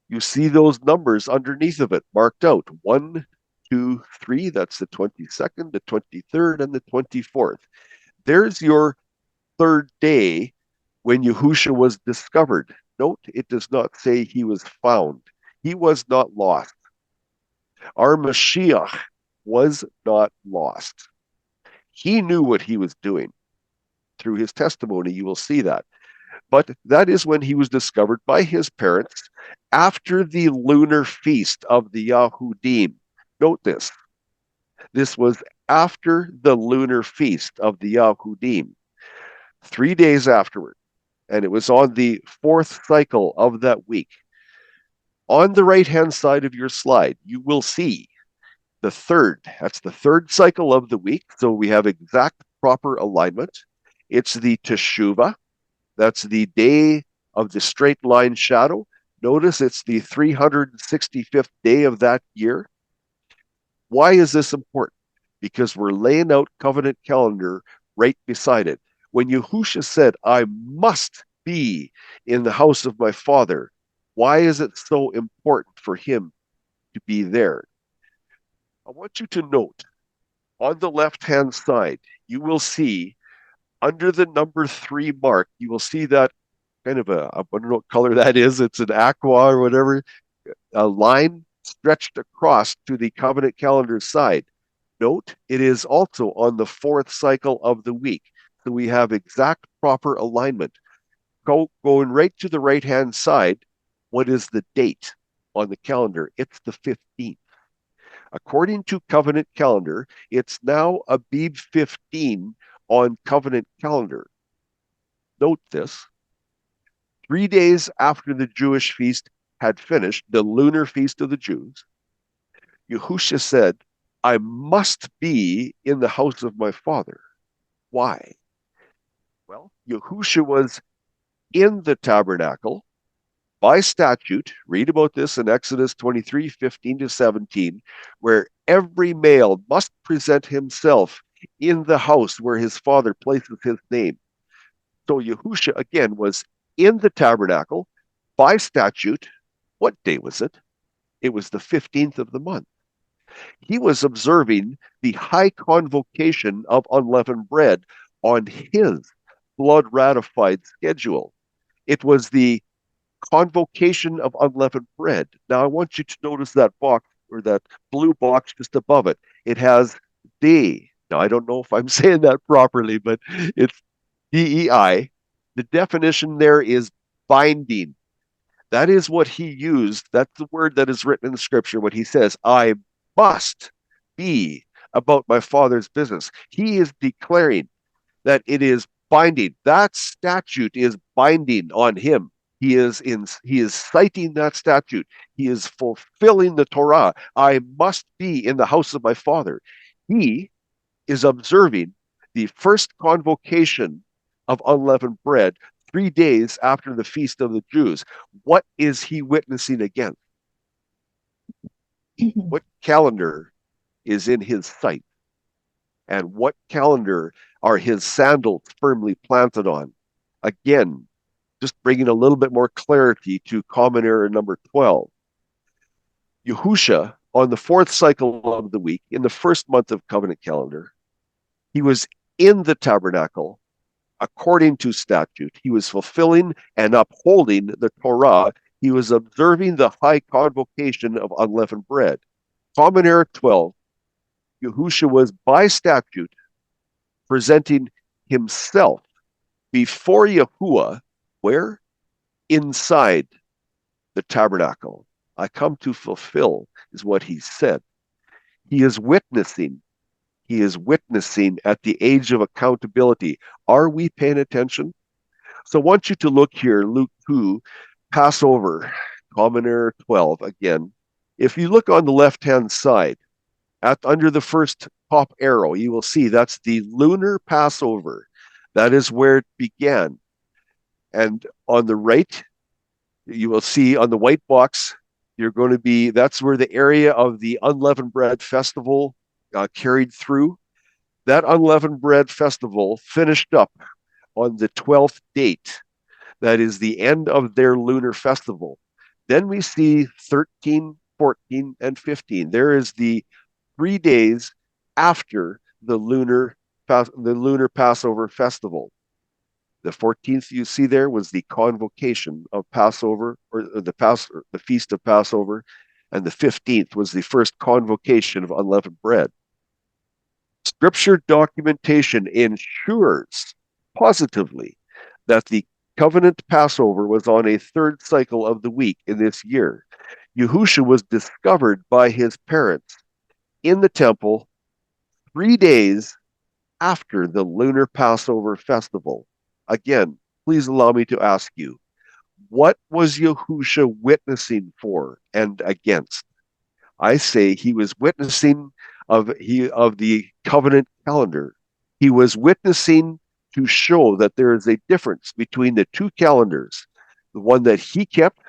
You see those numbers underneath of it marked out 1, 2, 3. That's the 22nd, the 23rd, and the 24th. There's your third day when Yahusha was discovered. Note, it does not say he was found. He was not lost. Our Mashiach was not lost. He knew what he was doing. Through his testimony, you will see that. But that is when he was discovered by his parents after the lunar feast of the Yahudim. Note this. This was after the lunar feast of the Yahudim, 3 days afterward. And it was on the fourth cycle of that week. On the right-hand side of your slide, you will see the third. That's the third cycle of the week. So we have exact proper alignment. It's the Teshuvah. That's the day of the straight line shadow. Notice it's the 365th day of that year. Why is this important? Because we're laying out covenant calendar right beside it. When Yahusha said, I must be in the house of my father, why is it so important for him to be there? I want you to note on the left-hand side, you will see under the number 3 mark, you will see that kind of I don't know what color that is. It's an aqua or whatever, a line stretched across to the covenant calendar side. Note, it is also on the fourth cycle of the week. So we have exact proper alignment. Going right to the right-hand side, what is the date on the calendar? It's the 15th. According to covenant calendar, it's now Abib 15 on covenant calendar. Note this. 3 days after the Jewish feast had finished, the lunar feast of the Jews, Yahusha said, I must be in the house of my father. Why? Well, Yahusha was in the tabernacle by statute. Read about this in Exodus 23, 15 to 17, where every male must present himself in the house where his father places his name. So Yahusha, again, was in the tabernacle by statute. What day was it? It was the 15th of the month. He was observing the high convocation of unleavened bread on his blood-ratified schedule. It was the convocation of unleavened bread. Now, I want you to notice that box, or that blue box just above it. It has day. Now, I don't know if I'm saying that properly, but it's DEI. The definition there is binding. That is what he used. That's the word that is written in the scripture when he says, I must be about my father's business. He is declaring that it is binding. That statute is binding on him. He is citing that statute. He is fulfilling the Torah. I must be in the house of my father. He is observing the first convocation of unleavened bread 3 days after the feast of the Jews. What is he witnessing against? What calendar is in his sight? And what calendar are his sandals firmly planted on? Again, just bringing a little bit more clarity to common error number 12. Yahusha, on the fourth cycle of the week, in the first month of covenant calendar, he was in the tabernacle according to statute. He was fulfilling and upholding the Torah. He was observing the high convocation of unleavened bread. Common error 12, Yahusha was by statute presenting himself before Yahuwah, where? Inside the tabernacle. I come to fulfill, is what he said. He is witnessing. He is witnessing at the age of accountability. Are we paying attention? So I want you to look here, Luke 2, Passover, Common Error 12 again. If you look on the left-hand side, under the first top arrow, you will see that's the lunar Passover. That is where it began. And on the right, you will see on the white box, that's where the area of the unleavened bread festival carried through. That unleavened bread festival finished up on the 12th date. That is the end of their lunar festival. Then we see 13, 14, and 15. There is the 3 days after the lunar Passover festival. The 14th you see there was the convocation of Passover, or the feast of Passover, and the 15th was the first convocation of unleavened bread. Scripture documentation ensures positively that the covenant Passover was on a third cycle of the week in this year. Yahusha was discovered by his parents in the temple 3 days after the lunar Passover festival. Again, please allow me to ask you, what was Yahusha witnessing for and against? I say he was witnessing of the covenant calendar. He was witnessing to show that there is a difference between the two calendars. The one that he kept,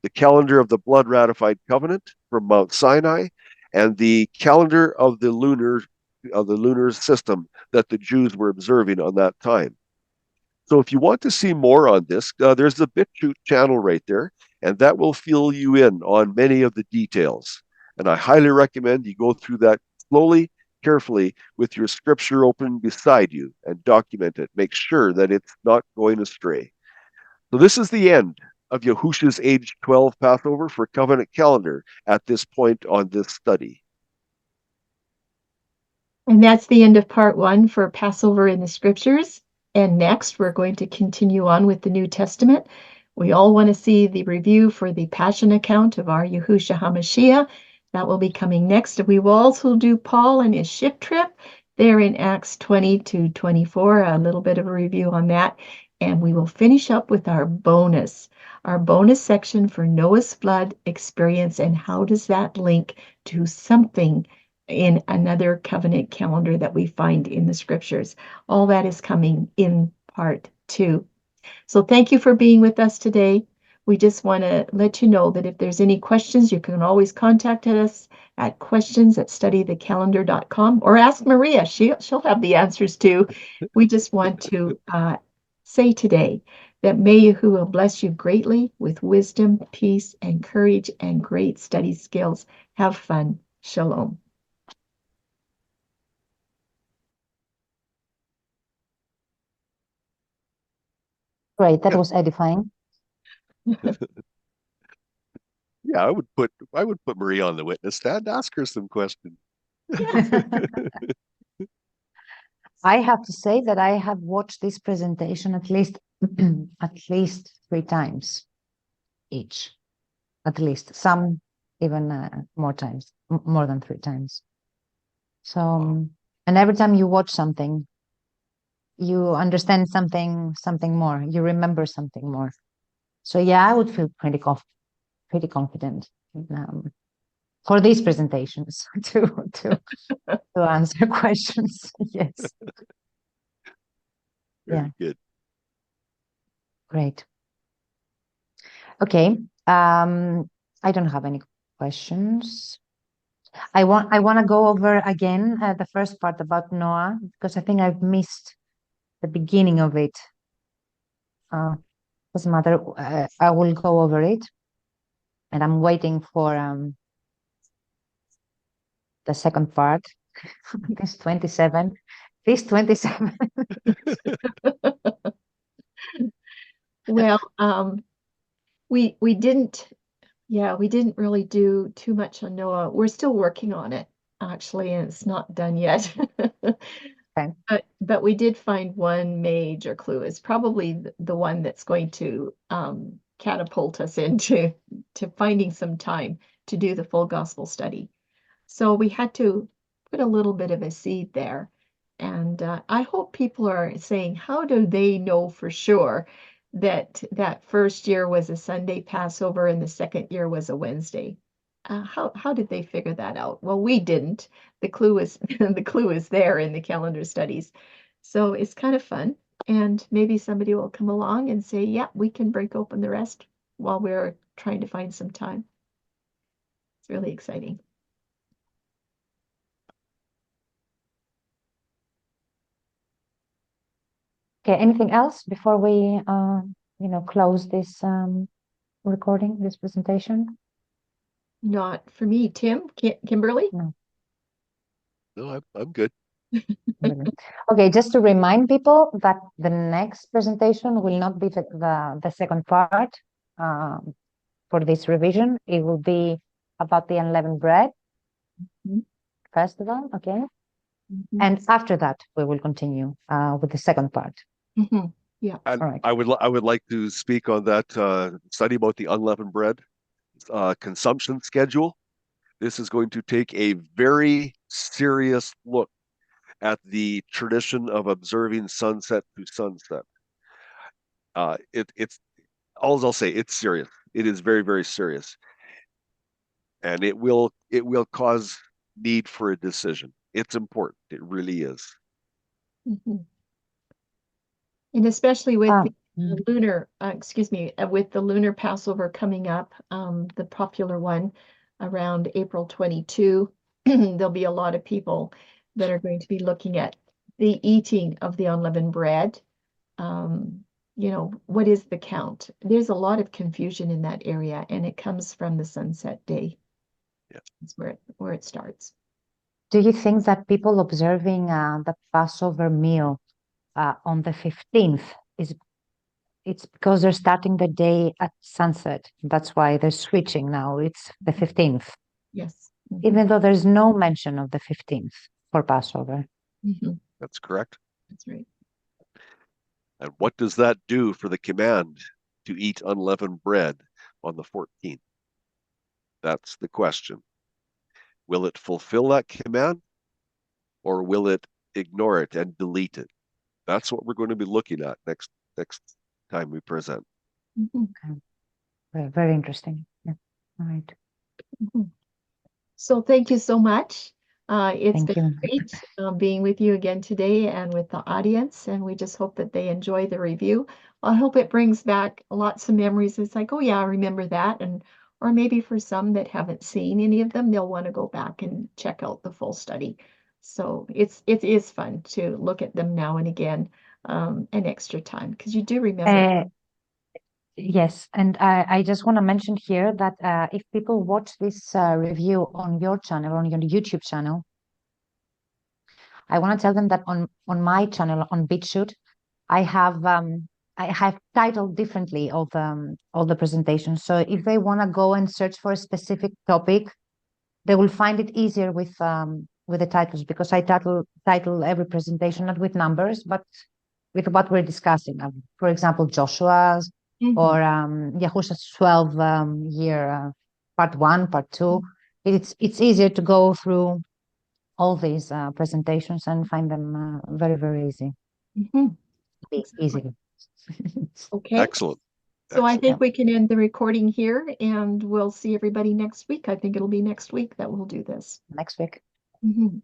the calendar of the blood ratified covenant from Mount Sinai, and the calendar of the lunar system that the Jews were observing on that time. So if you want to see more on this, there's the BitChute channel right there, and that will fill you in on many of the details. And I highly recommend you go through that slowly, carefully, with your scripture open beside you and document it. Make sure that it's not going astray. So this is the end of Yahusha's age 12 Passover for covenant calendar at this point on this study. And that's the end of part 1 for Passover in the Scriptures. And next, we're going to continue on with the New Testament. We all want to see the review for the Passion account of our Yahusha HaMashiach. That will be coming next. We will also do Paul and his ship trip there in Acts 20 to 24, a little bit of a review on that. And we will finish up with our bonus section for Noah's flood experience and how does that link to something in another covenant calendar that we find in the Scriptures. All that is coming in part 2. So thank you for being with us today. We just want to let you know that if there's any questions, you can always contact us at questions@studythecalendar.com or ask Maria. She'll have the answers too. We just want to say today that may Yahuwah bless you greatly with wisdom, peace, and courage and great study skills. Have fun. Shalom. Great, that was edifying. Yeah, I would put Maria on the witness stand, ask her some questions. I have to say that I have watched this presentation at least 3 times each. At least some even more times, more than 3 times. So, and every time you watch something, you understand something more. You remember something more. So yeah, I would feel pretty confident for these presentations to answer questions. Yes. Very good. Great. Okay. I don't have any questions. I want to go over again the first part about Noah because I think I've missed the beginning of it. Doesn't matter. I will go over it, and I'm waiting for the second part. This 27. Well, we didn't really do too much on Noah. We're still working on it, actually, and it's not done yet. Okay. But we did find one major clue. It's probably the one that's going to catapult us into finding some time to do the full gospel study. So we had to put a little bit of a seed there. And I hope people are saying, how do they know for sure that that first year was a Sunday Passover and the second year was a Wednesday? How did they figure that out? Well, we didn't. The clue is the clue is there in the calendar studies. So it's kind of fun. And maybe somebody will come along and say, yeah, we can break open the rest while we're trying to find some time. It's really exciting. Okay, anything else before we close this recording, this presentation? Not for me. Tim, Kimberly? No. No, I'm good. Really. Okay, just to remind people that the next presentation will not be the second part for this revision. It will be about the unleavened bread Mhm. festival, okay? Mhm. And after that, we will continue with the second part. Mhm. Yeah. And All right. I would like to speak on that study about the unleavened bread consumption schedule. This is going to take a very serious look at the tradition of observing sunset to sunset. It's all I'll say. It's serious. It is very, very serious, and it will cause need for a decision. It's important. It really is. Mhm. And especially with Ah, the lunar, with the lunar Passover coming up, the popular one around April 22, there'll be a lot of people that are going to be looking at the eating of the unleavened bread. Um, what is the count? There's a lot of confusion in that area, and it comes from the sunset day. Yeah. That's where it starts. do you think that people observing the Passover meal on the 15th it's because they're starting the day at sunset? That's why they're switching now. It's the 15th, Yes. even though there's no mention of the 15th for Passover. Mhm. That's correct. That's right. And what does that do for the command to eat unleavened bread on the 14th? That's the question. Will it fulfill that command, or will it ignore it and delete it? That's what we're going to be looking at next time we present. Mhm. Okay. Very, very interesting. Yeah. All right. Mhm. So thank you so much. It's Thank been you. great being with you again today and with the audience, and we just hope that they enjoy the review. I hope it brings back lots of memories. It's like, oh yeah, I remember that, and or maybe for some that haven't seen any of them, they'll want to go back and check out the full study. So it is fun to look at them now and again, an extra time because you do remember. Yes, and I just want to mention here that if people watch this review on your channel, on your YouTube channel, I want to tell them that on my channel on BitChute, I have titled differently all the presentations. So if they want to go and search for a specific topic, they will find it easier with the titles, because I title every presentation not with numbers but with what we're discussing. For example, Joshua's Mhm. or Yahusha's 12 year part 1, part 2. It's easier to go through all these presentations and find them very, very easy. Mhm. Easily. Okay. Excellent. So I Excellent. think we can end the recording here, and we'll see everybody next week. I think it'll be next week that we'll do this. Next week. Mhm.